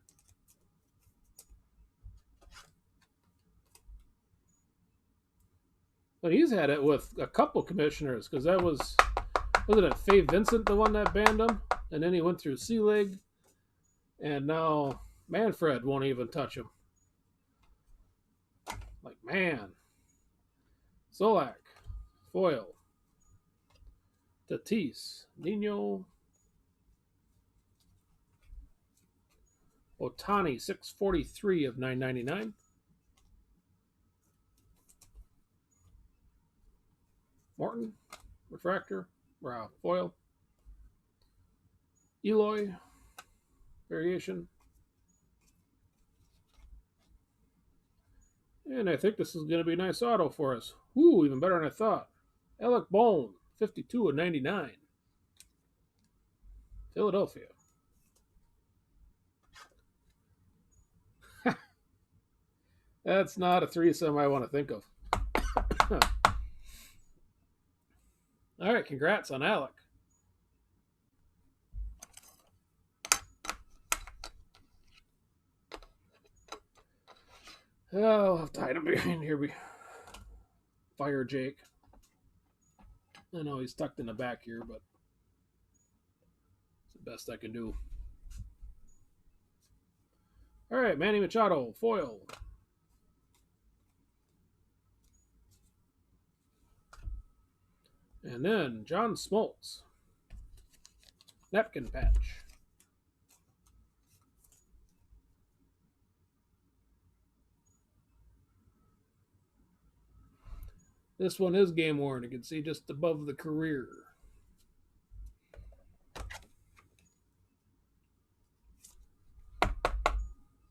But he's had it with a couple commissioners, because that wasn't it Faye Vincent, the one that banned him? And then he went through C-League. And now Manfred won't even touch him. Like, man. Solak, Foyle, Tatis, Nino, Otani, 643 of 999. Morton, Refractor, Foil. Eloy, Variation. And I think this is going to be a nice auto for us. Ooh, even better than I thought. Alec Bohm, 52 of 99. Philadelphia. That's not a threesome I want to think of. All right, congrats on Alec. Oh, I'll have to hide him behind here. Fire Jake. I know he's tucked in the back here, but it's the best I can do. All right, Manny Machado, Foil. And then John Smoltz, Napkin Patch. This one is game worn. You can see just above the career.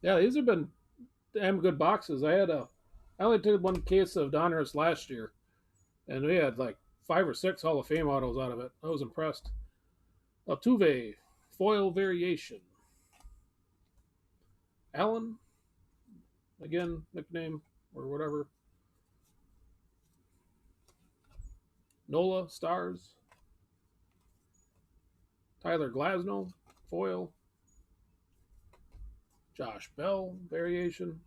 Yeah, these have been damn good boxes. I only took one case of Donruss last year, and we had like 5 or 6 Hall of Fame autos out of it. I was impressed. Altuve, foil variation. Allen, again, nickname or whatever. Nola, stars. Tyler Glasnow, foil. Josh Bell, variation.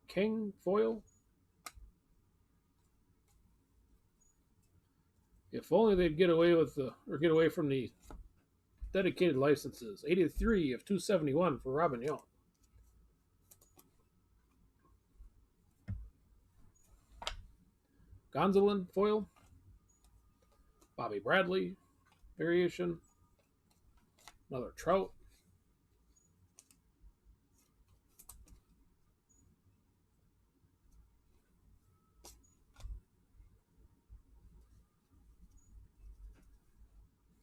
King, foil. If only they'd get away from the dedicated licenses. 83 of 271 for Robin Young. Gonzalez, foil. Bobby Bradley, variation. Another Trout.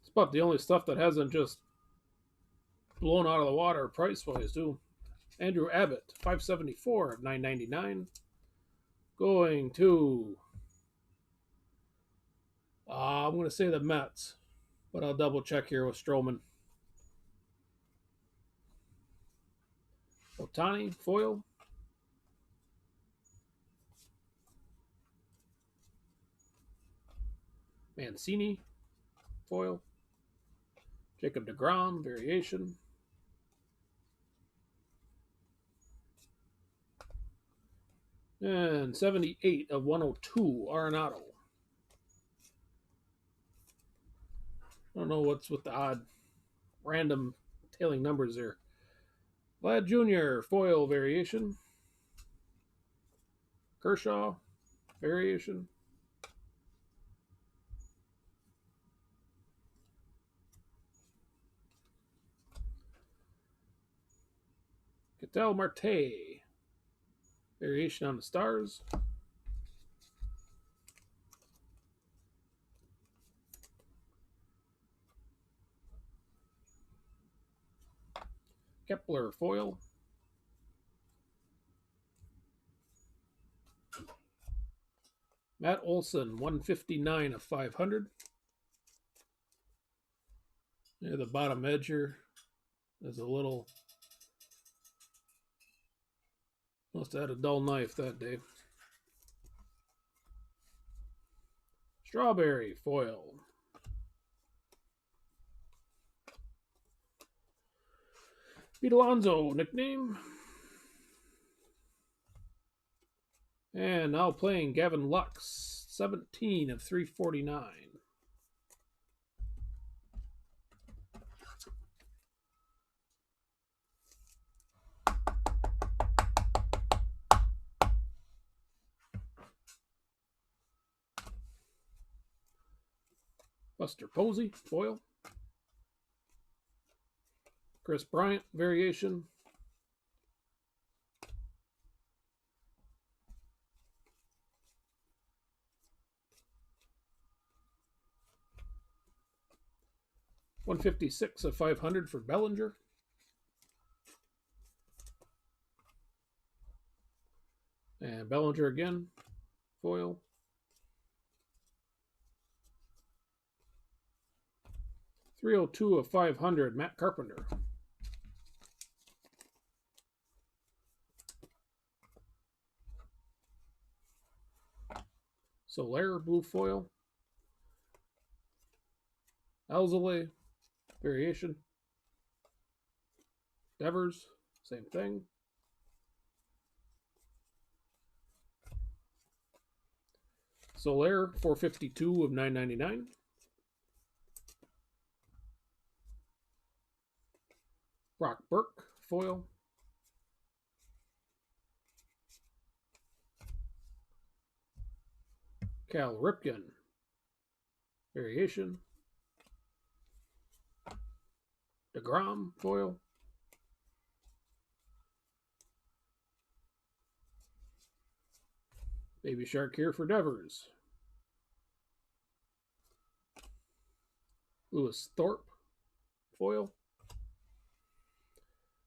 It's about the only stuff that hasn't just blown out of the water price-wise, too. Andrew Abbott, 574 of 999. Going to, I'm going to say the Mets, but I'll double check here with Stroman. Otani, foil. Mancini, foil. Jacob deGrom, variation. And 78 of 102, Arenado. I don't know what's with the odd random tailing numbers there. Vlad Jr., foil variation. Kershaw, variation. Ketel Marte, variation on the stars. Kepler, foil. Matt Olson, 159 of 500. Near the bottom edge here, there's a little. Must have had a dull knife that day. Strawberry, foil. Pete Alonso, nickname. And now playing Gavin Lux, 17 of 349. Buster Posey, foil. Chris Bryant, variation. $156 of 500 for Bellinger. And Bellinger again, foil. $302 of 500, Matt Carpenter. Soler, blue foil. Alzolay, variation. Devers, same thing. Soler, 452 of 999. Brock Burke, foil. Cal Ripken, variation. DeGrom, foil. Baby Shark here for Devers. Lewis Thorpe, foil.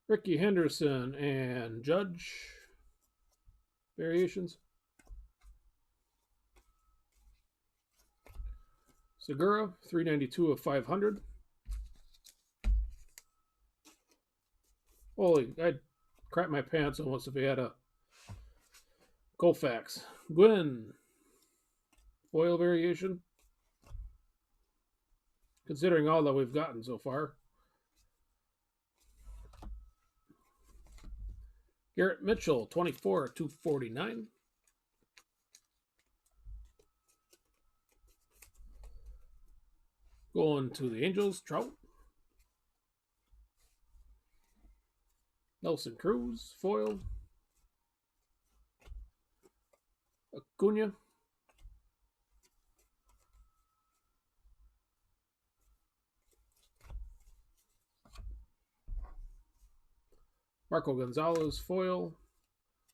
Ricky Henderson and Judge, variations. Segura, 392 of 500. Holy, I'd crap my pants almost if he had a Colfax. Gwynn, foil variation. Considering all that we've gotten so far. Garrett Mitchell, 24 of 249. Going to the Angels, Trout. Nelson Cruz, foil. Acuna. Marco Gonzalez, foil.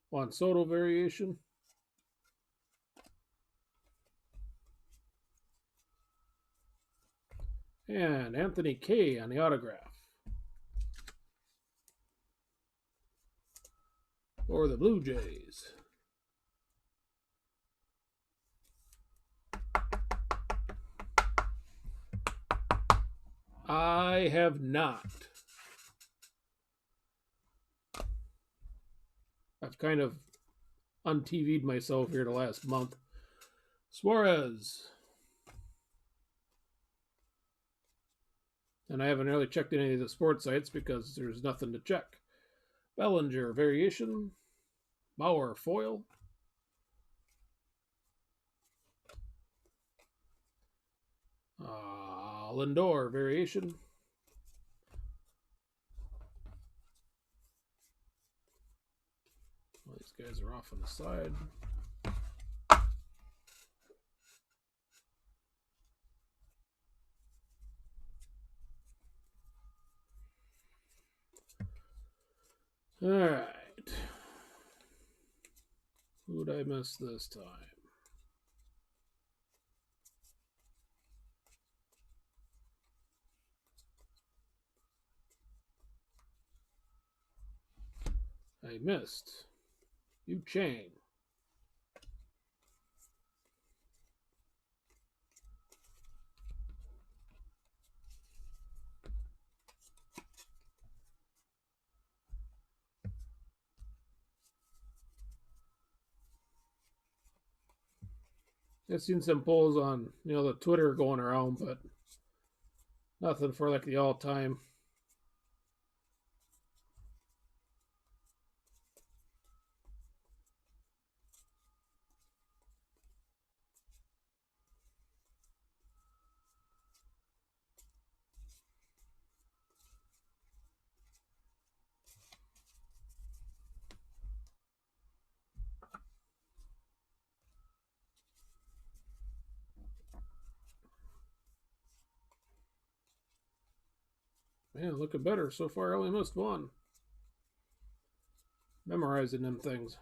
Juan Soto variation. And Anthony Kay on the autograph. For the Blue Jays. I have not. I've kind of un-TV'd myself here the last month. Suarez. And I haven't really checked any of the sports sites because there's nothing to check. Bellinger, variation. Bauer, foil. Lindor, variation. Well, these guys are off on the side. All right. Who did I miss this time? I missed Yu Chang. I've seen some polls on, the Twitter going around, but nothing for like the all-time. Man, looking better. So far, I only missed one. Memorizing them things.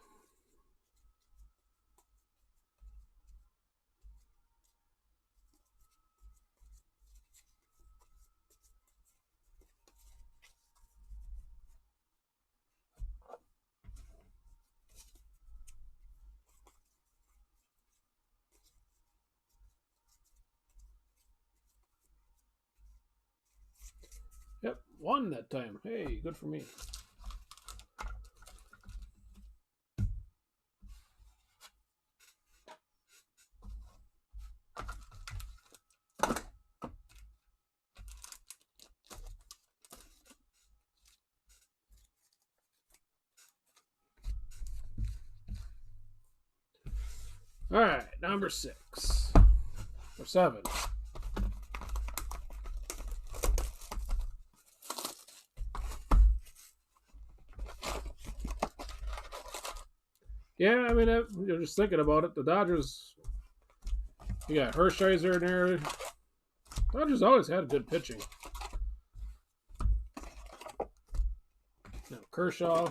Yep, one that time. Hey, good for me. All right, number 6 or 7. Yeah, I mean, you're just thinking about it. The Dodgers, you got Hershiser in there. Dodgers always had good pitching. Kershaw.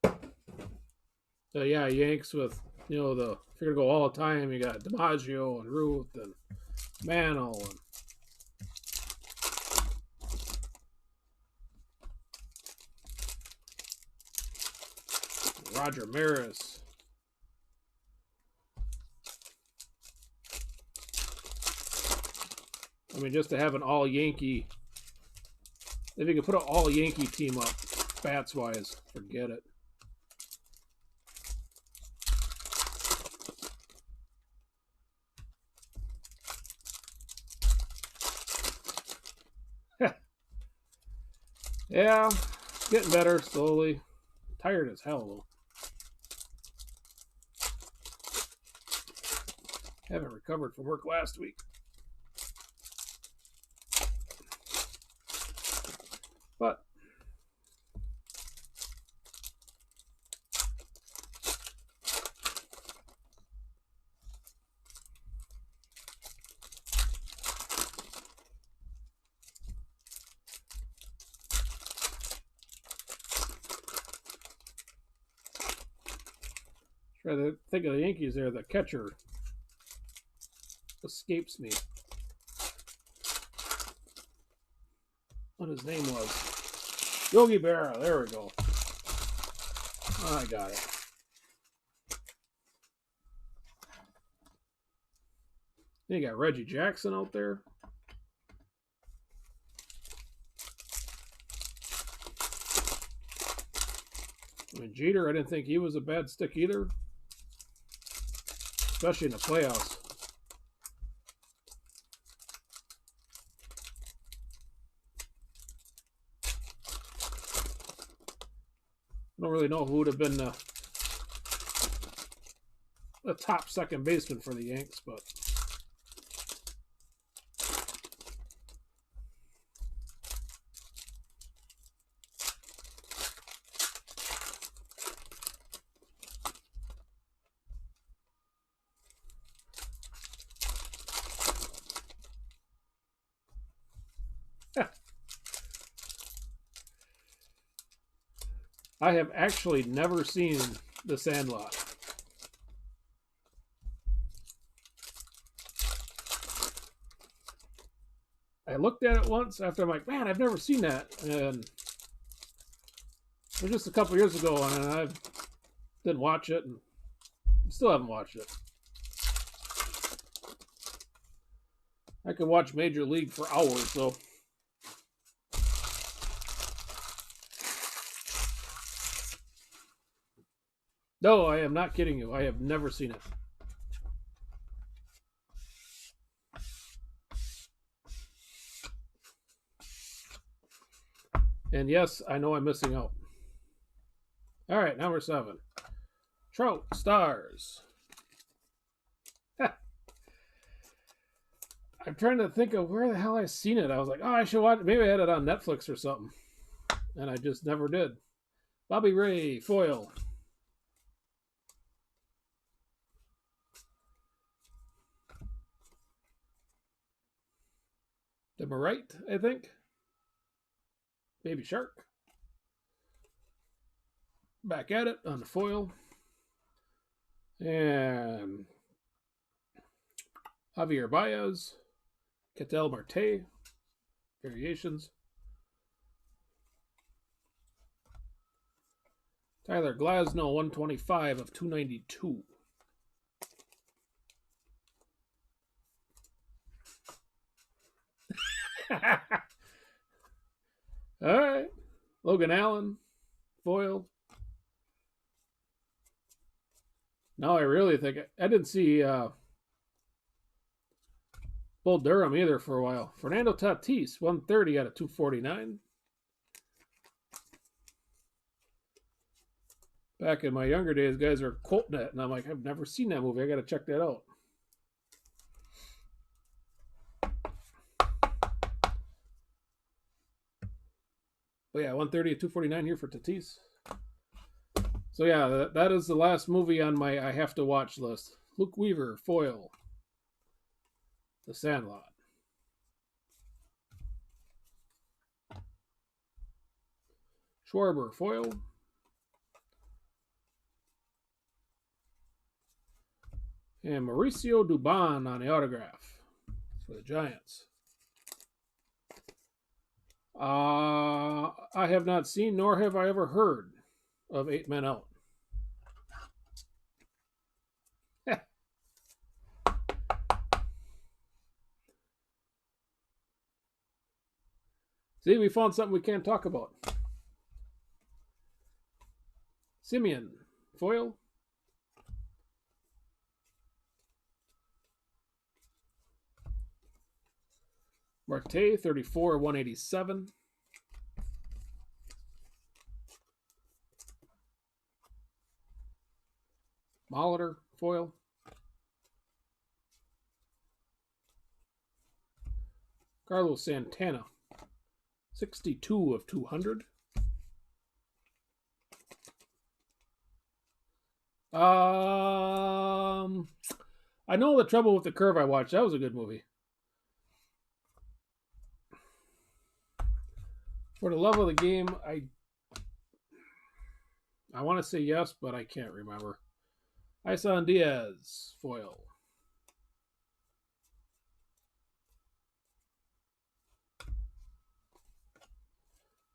So yeah, Yanks with You know, if you're gonna go all the time, you got DiMaggio and Ruth and Mantle and Roger Maris. I mean, just to have an all Yankee, if you could put an all Yankee team up, bats wise, forget it. Yeah, getting better slowly. Tired as hell though. Haven't recovered from work last week. But try to think of the Yankees there. The catcher escapes me. What his name was. Yogi Berra. There we go. I got it. Then you got Reggie Jackson out there. I mean, Jeter, I didn't think he was a bad stick either. Especially in the playoffs. I don't really know who would have been the top second baseman for the Yanks, but I have actually never seen The Sandlot. I looked at it once after I'm like, man, I've never seen that. And it was just a couple years ago, and I didn't watch it, and still haven't watched it. I could watch Major League for hours, though. No, I am not kidding you. I have never seen it. And yes, I know I'm missing out. All right, number 7. Trout Stars. I'm trying to think of where the hell I seen it. I was like, oh, I should watch it. Maybe I had it on Netflix or something. And I just never did. Bobby Ray, foil. Demerite, I think. Baby Shark. Back at it on the foil. And Javier Baez. Ketel Marte. Variations. Tyler Glasnow, 125 of 292. All right. Logan Allen, foil. Now I really think I didn't see Bull Durham either for a while. Fernando Tatis, 130 out of 249. Back in my younger days, guys are quoting it, and I'm like, I've never seen that movie. I got to check that out. But yeah, 130 at 249 here for Tatis. So yeah, that is the last movie on my I have to watch list. Luke Weaver, foil. The Sandlot. Schwarber, foil. And Mauricio Dubon on the autograph for the Giants. I have not seen, nor have I ever heard of 8 Men Out. See, we found something we can't talk about. Simeon, foil. Marte, 34, 187. Molitor, foil. Carlos Santana, 62 of 200. I know The Trouble with the Curve I watched. That was a good movie. For the love of the game, I want to say yes, but I can't remember. Isan Diaz, foil.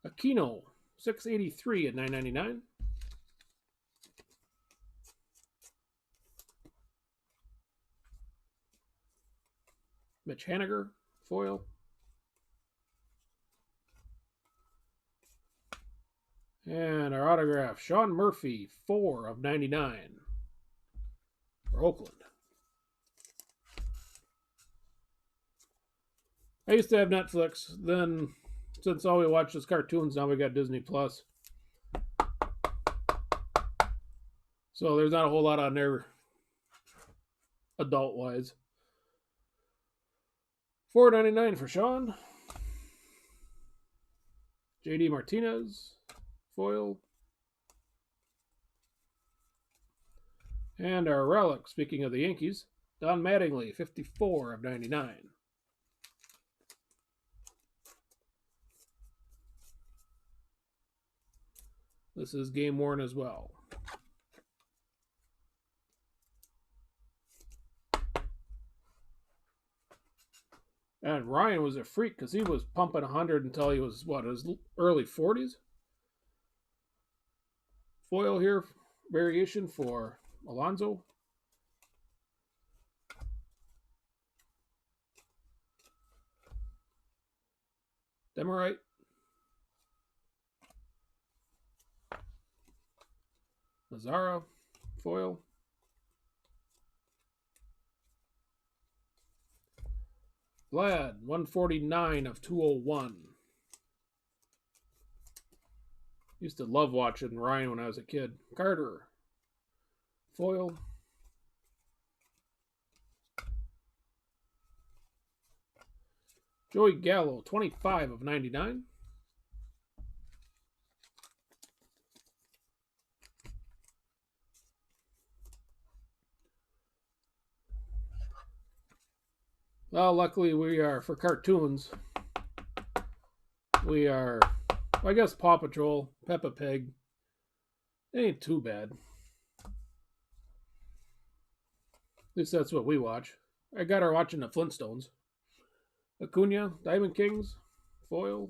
Aquino, 683 at 999. Mitch Haniger, foil. And our autograph, Sean Murphy, 4 of 99 for Oakland. I used to have Netflix. Then, since all we watch is cartoons, now we got Disney Plus. So there's not a whole lot on there adult-wise. $4.99 for Sean. JD Martinez, foil. And our relic, speaking of the Yankees, Don Mattingly, 54 of 99. This is game worn as well. And Ryan was a freak because he was pumping 100 until he was, his early 40s. Foil here, variation for Alonso. Demerite. Mazzara, foil. Vlad, 149 of 201. Used to love watching Ryan when I was a kid. Carter, foil. Joey Gallo, 25 of 99. Well, luckily we are, for cartoons, we are, I guess Paw Patrol, Peppa Pig. It ain't too bad. At least that's what we watch. I got her watching the Flintstones. Acuna, Diamond Kings, foil.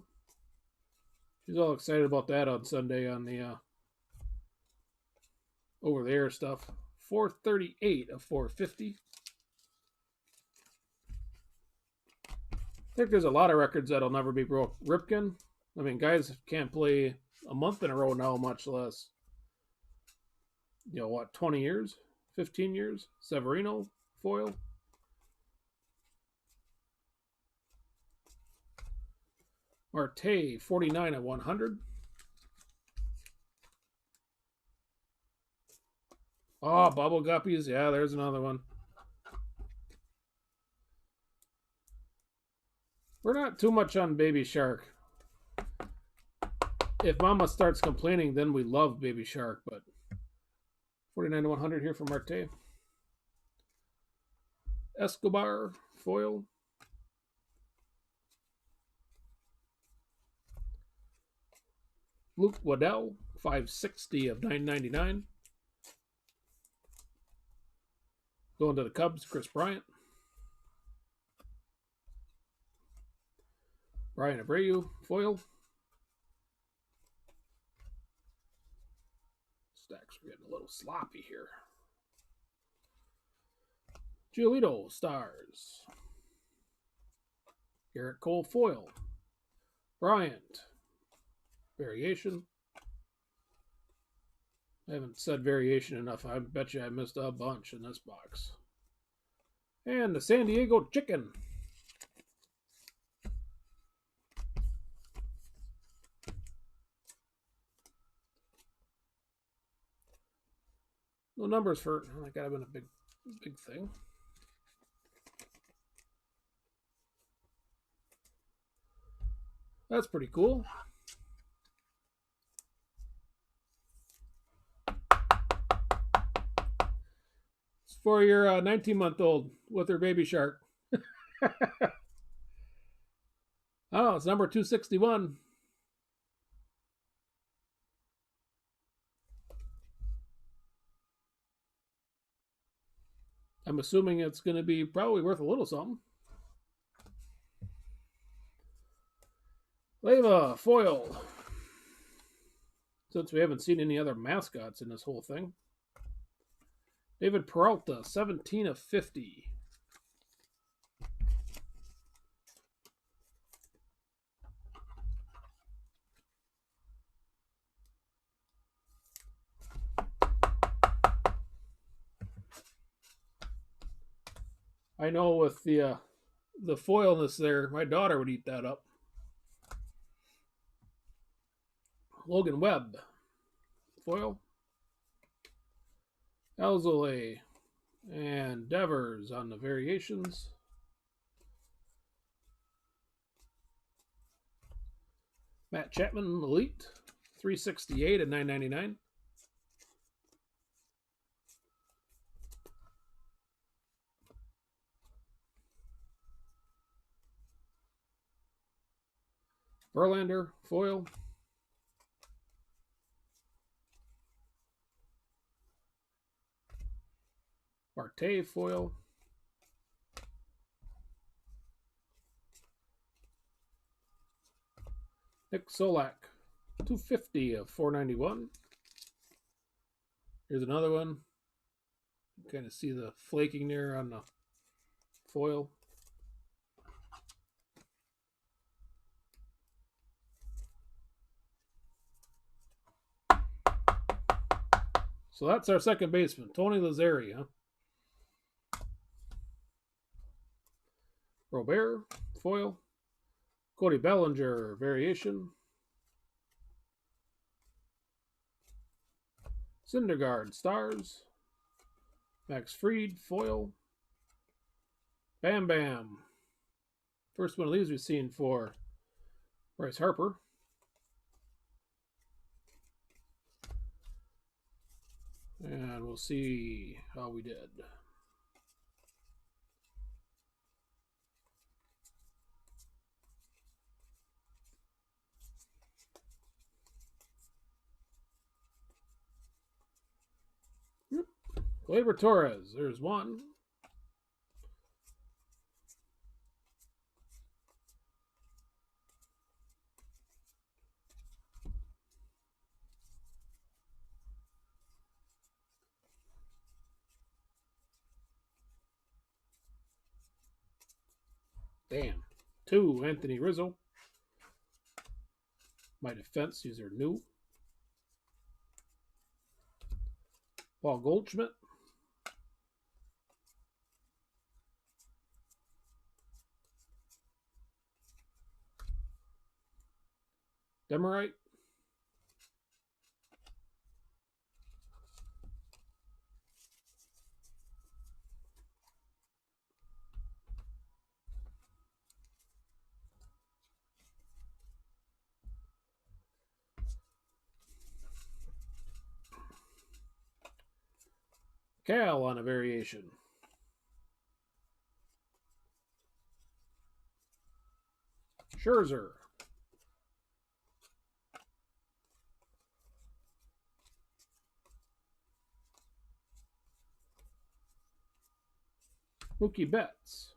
She's all excited about that on Sunday on the over-the-air stuff. 438 of 450. I think there's a lot of records that'll never be broke. Ripken, I mean, guys can't play a month in a row now, much less, 20 years, 15 years. Severino, foil. Marte, 49 of 100. Oh, Bubble Guppies. Yeah, there's another one. We're not too much on Baby Shark. If Mama starts complaining, then we love Baby Shark, but 49 to 100 here for Marte. Escobar, foil. Luke Waddell, 560 of 999. Going to the Cubs, Chris Bryant. Brian Abreu, foil. Stacks are getting a little sloppy here. Giolito, stars. Garrett Cole, foil. Bryant, variation. I haven't said variation enough. I bet you I missed a bunch in this box. And the San Diego Chicken. No numbers for that gotta have been a big thing. That's pretty cool. It's for your 19-month-old with her baby shark. Oh, it's number 261. I'm assuming it's going to be probably worth a little something. Leva, foil. Since we haven't seen any other mascots in this whole thing. David Peralta, 17 of 50. I know with the foilness there, my daughter would eat that up. Logan Webb, foil. Alzolay and Devers on the variations. Matt Chapman, elite, 368 and 999. Verlander, foil. Marte, foil. Nick Solak, 250 of 491. Here's another one. You kind of see the flaking there on the foil. So that's our second baseman, Tony Lazzeri, huh? Robert, foil. Cody Bellinger, variation. Syndergaard, stars. Max Fried, foil. Bam Bam. First one of these we've seen for Bryce Harper. And we'll see how we did. Gleyber Torres, there's one. Damn. Two, Anthony Rizzo. My defense, these are new. Paul Goldschmidt. Demerite. Cal on a variation. Scherzer. Mookie Betts.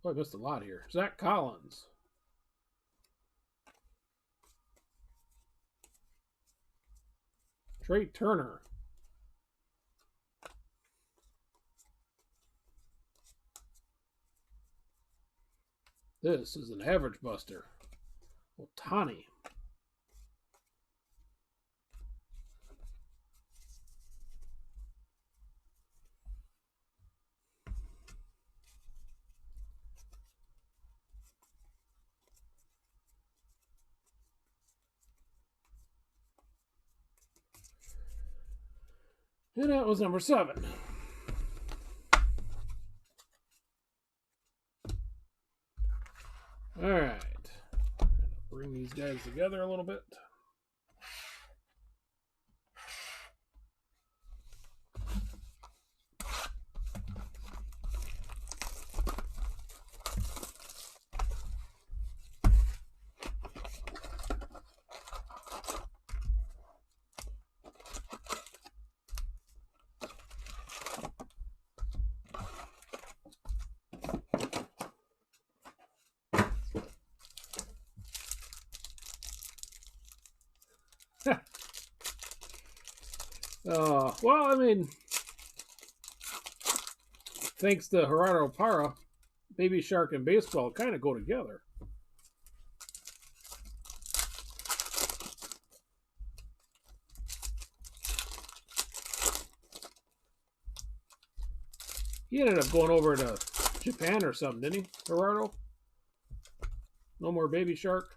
Oh, I missed a lot here. Zach Collins. Trey Turner. This is an average buster. Ohtani. And that was number 7. All right. Bring these guys together a little bit. Well, I mean, thanks to Gerardo Parra, Baby Shark and baseball kind of go together. He ended up going over to Japan or something, didn't he, Gerardo? No more Baby Shark.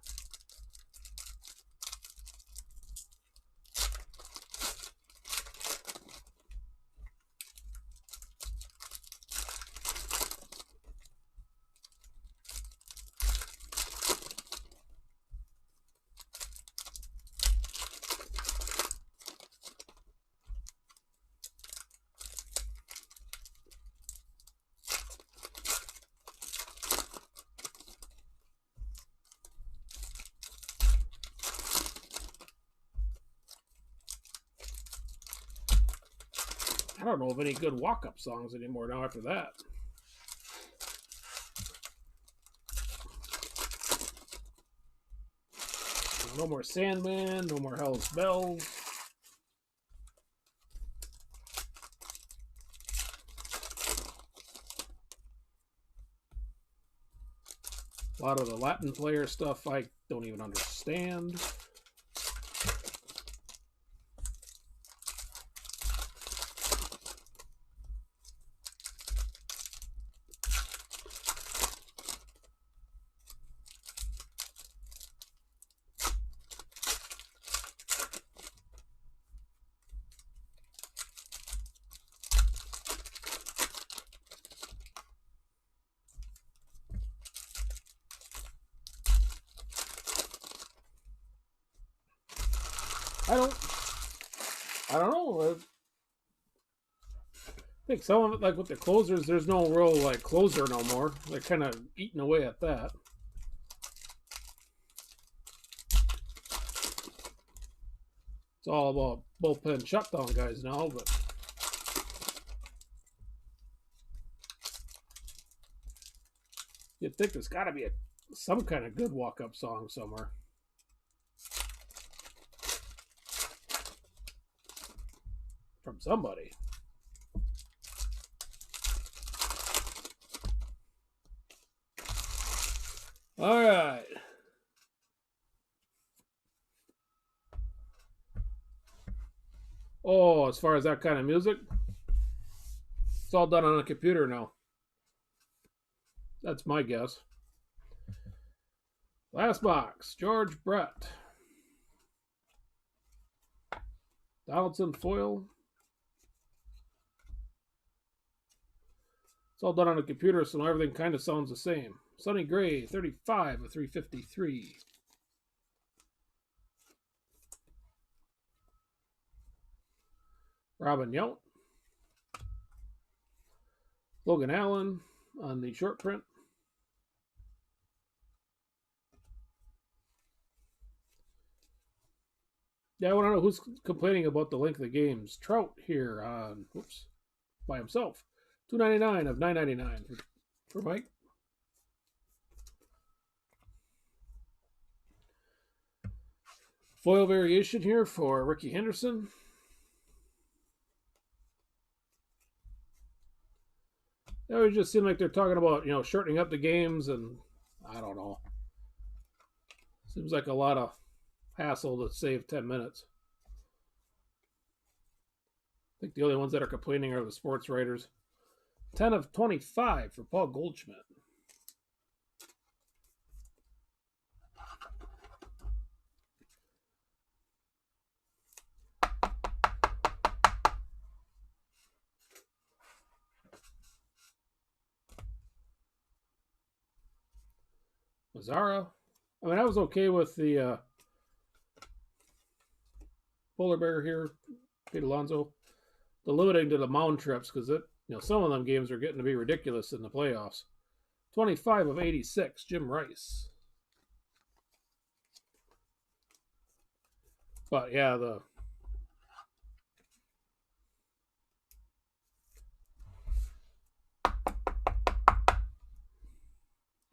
I don't know of any good walk-up songs anymore now after that. No more Sandman, no more Hell's Bells. A lot of the Latin player stuff I don't even understand. I don't know. I think some of it, like with the closers, there's no real like closer no more. They're kind of eating away at that. It's all about bullpen shutdown guys now, but you'd think there's got to be some kind of good walk-up song somewhere. From somebody. All right. Oh, as far as that kind of music, it's all done on a computer now. That's my guess. Last box, George Brett. Donaldson foil. It's all done on a computer, so everything kind of sounds the same. Sonny Gray, 35 of 353. Robin Yount. Logan Allen on the short print. Yeah, I want to know who's complaining about the length of the games. Trout here on, whoops, by himself. $2.99 of $9.99 for Mike. Foil variation here for Ricky Henderson. It would just seem like they're talking about, shortening up the games, and I don't know. Seems like a lot of hassle to save 10 minutes. I think the only ones that are complaining are the sports writers. 10 of 25 for Paul Goldschmidt. Mazzara. I mean, I was okay with the polar bear here, Pete Alonso. The limiting to the mound trips, because some of them games are getting to be ridiculous in the playoffs. 25 of 86, Jim Rice. But yeah,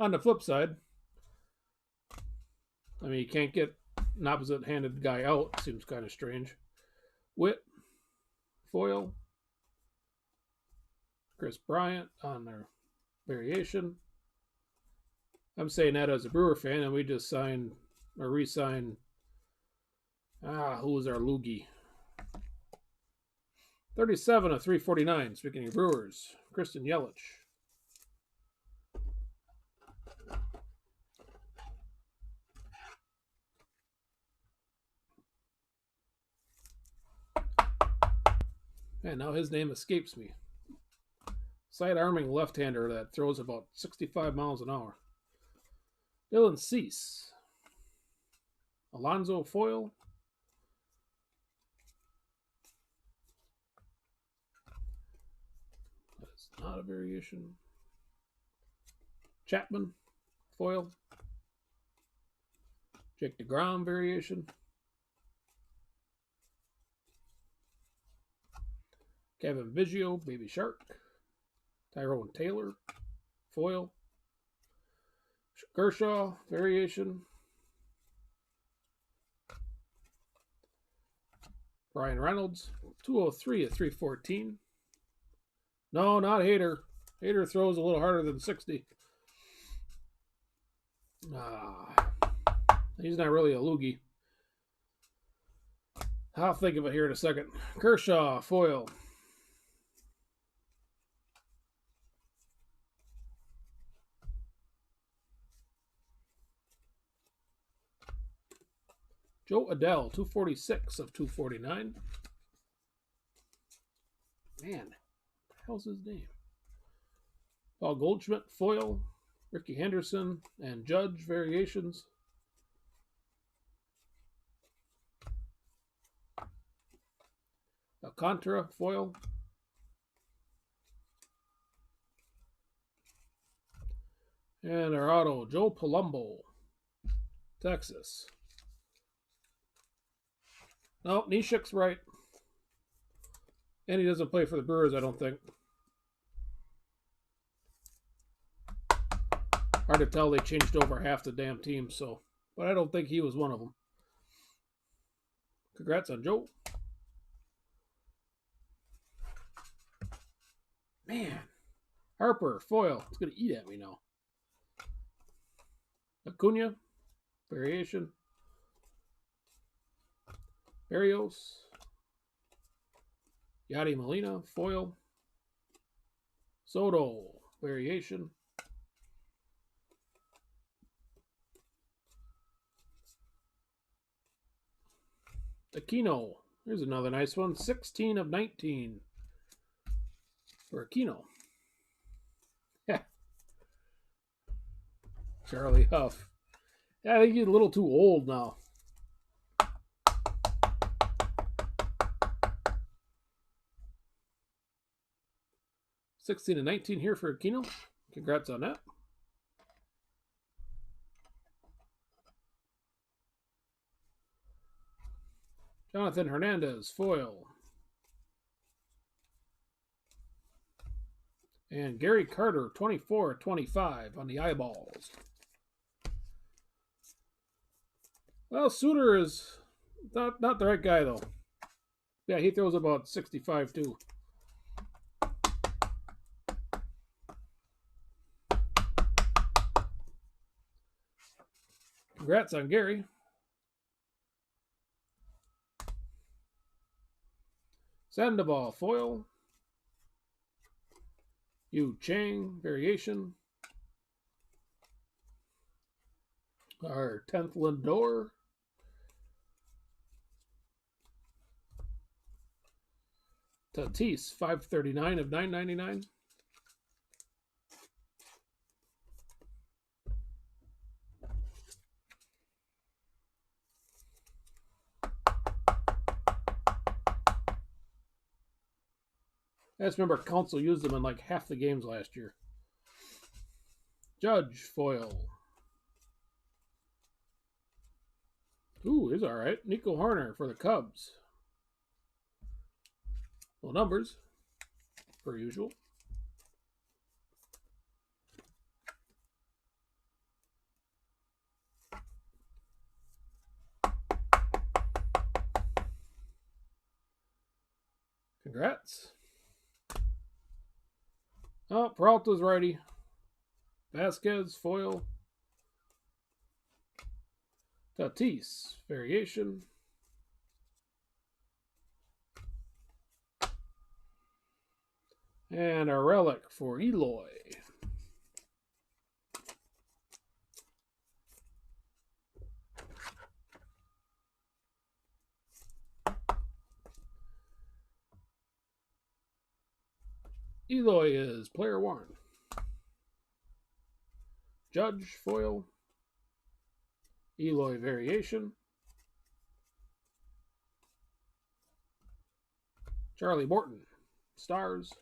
on the flip side, I mean, you can't get an opposite-handed guy out. Seems kind of strange. Witt, foil. Chris Bryant on their variation. I'm saying that as a Brewer fan, and we just signed or re-signed. Who was our loogie? 37 of 349. Speaking of Brewers, Kristen Yelich. And now his name escapes me. Side-arming left-hander that throws about 65 miles an hour. Dylan Cease. Alonzo foil. That's not a variation. Chapman foil. Jake DeGrom variation. Kevin Biggio, Baby Shark. Tyrone Taylor, foil. Kershaw, variation. Brian Reynolds, 203 of 314. No, not Hader. Hader throws a little harder than 60. He's not really a loogie. I'll think of it here in a second. Kershaw, foil. Joe Adele, 246 of 249. Man, what the hell's his name? Paul Goldschmidt, foil. Ricky Henderson and Judge variations. Alcantara, foil. And our auto, Joe Palumbo, Texas. No, Nishik's right. And he doesn't play for the Brewers, I don't think. Hard to tell, they changed over half the damn team, so. But I don't think he was one of them. Congrats on Joe. Man. Harper, foil. It's going to eat at me now. Acuna, variation. Barrios. Yadi Molina, foil. Soto, variation. Aquino. Here's another nice one. 16 of 19 for Aquino. Yeah. Charlie Huff. Yeah, I think he's a little too old now. $16 and $19 here for Aquino. Congrats on that. Jonathan Hernandez, foil. And Gary Carter, 24/25 on the eyeballs. Well, Suter is not the right guy, though. Yeah, he throws about 65, too. Congrats on Gary. Sandoval, foil. Yu Chang, variation. Our 10th Lindor. Tatis, 539/999. I just remember Council used them in like half the games last year. Judge, foil. Ooh, he's all right. Nico Horner for the Cubs. Well, numbers, per usual. Congrats. Oh, Peralta's righty. Vasquez, foil. Tatis, variation. And a relic for Eloy. Eloy is player 1. Judge, foil. Eloy, variation. Charlie Morton, stars.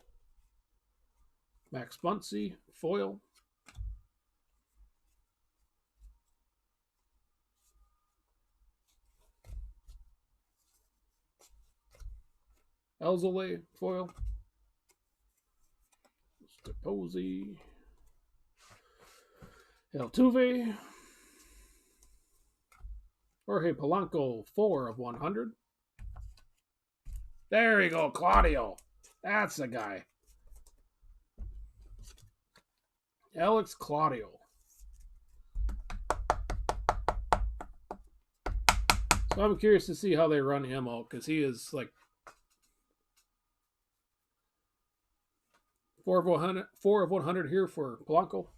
Max Muncy, foil. Elzole, foil. Posey. Altuve. Jorge Polanco, 4/100. There you go, Claudio. That's the guy. Alex Claudio. So I'm curious to see how they run him out, because he is like 4/100 here for Polanco.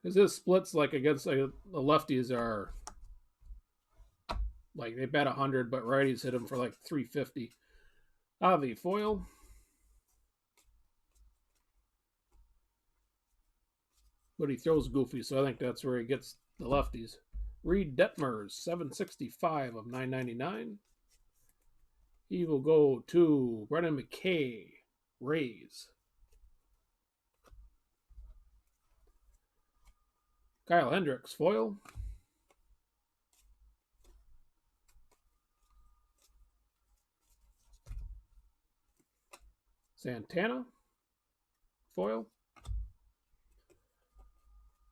Because his splits like against the lefties are like they bet 100, but righties hit him for like 350. Avi, foil. But he throws goofy, so I think that's where he gets the lefties. Reed Detmers, 765/999. He will go to Brennan McKay, Rays. Kyle Hendricks, foil. Santana, foil.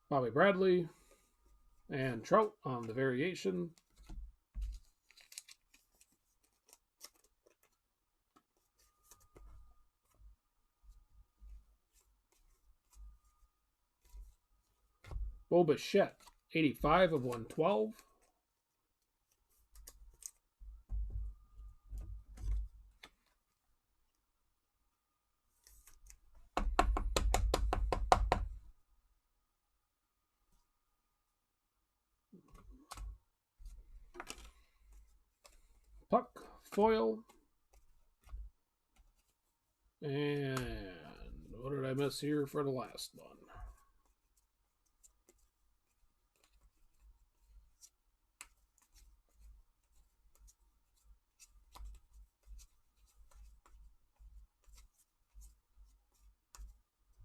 Bobby Bradley and Trout on the variation. Bo Bichette, 85/112. Puck, foil. And what did I miss here for the last one?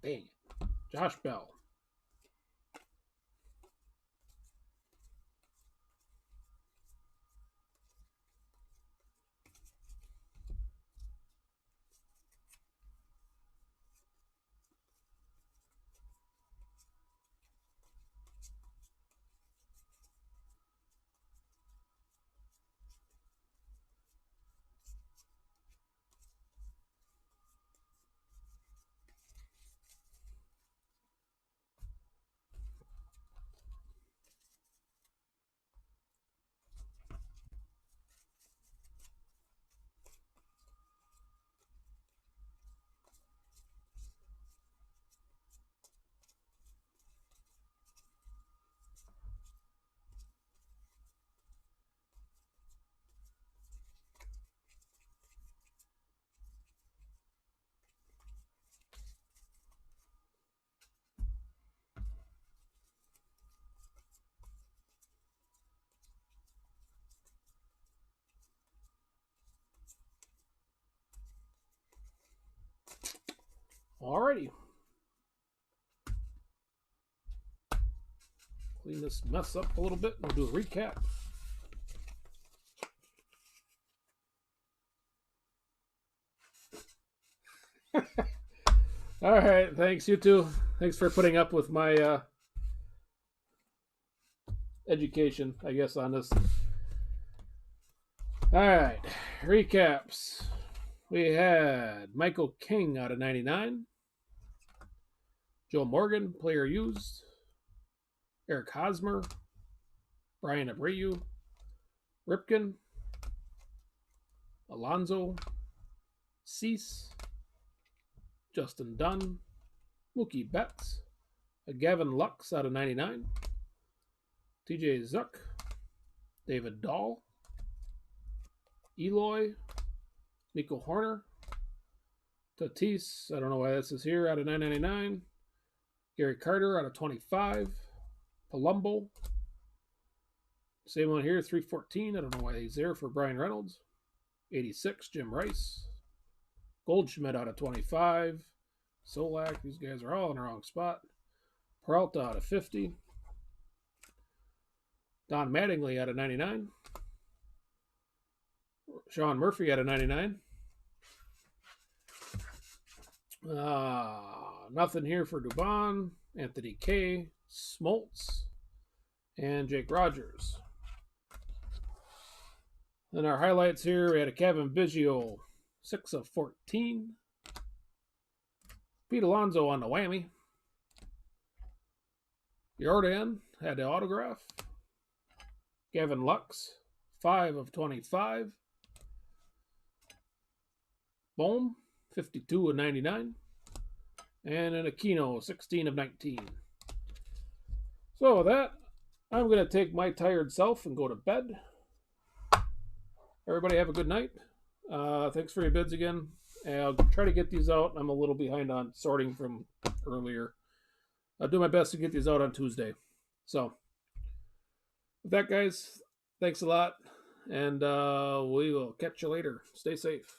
Dang it. Josh Bell. Alrighty. Clean this mess up a little bit and we'll do a recap. All right, thanks, you too. Thanks for putting up with my education, I guess, on this. All right, recaps. We had Michael King out of 99. Joe Morgan, player used. Eric Hosmer. Brian Abreu. Ripken. Alonso. Cease. Justin Dunn. Mookie Betts. Gavin Lux out of 99. TJ Zuck. David Dahl. Eloy. Nico Horner. Tatis, I don't know why this is here, out of 999. Gary Carter out of 25. Palumbo. Same one here, 314. I don't know why he's there for Brian Reynolds. 86, Jim Rice. Goldschmidt out of 25. Solak, these guys are all in the wrong spot. Peralta out of 50. Don Mattingly out of 99. Sean Murphy out of 99. Nothing here for Dubon, Anthony K, Smoltz, and Jake Rogers. Then our highlights here, we had a Kevin Biggio, 6 of 14. Pete Alonso on the whammy. Jordan had the autograph. Gavin Lux, 5 of 25. Bohm, 52 of 99. And an Aquino, 16 of 19. So with that, I'm going to take my tired self and go to bed. Everybody have a good night. Thanks for your bids again. And I'll try to get these out. I'm a little behind on sorting from earlier. I'll do my best to get these out on Tuesday. So with that, guys, thanks a lot. And we will catch you later. Stay safe.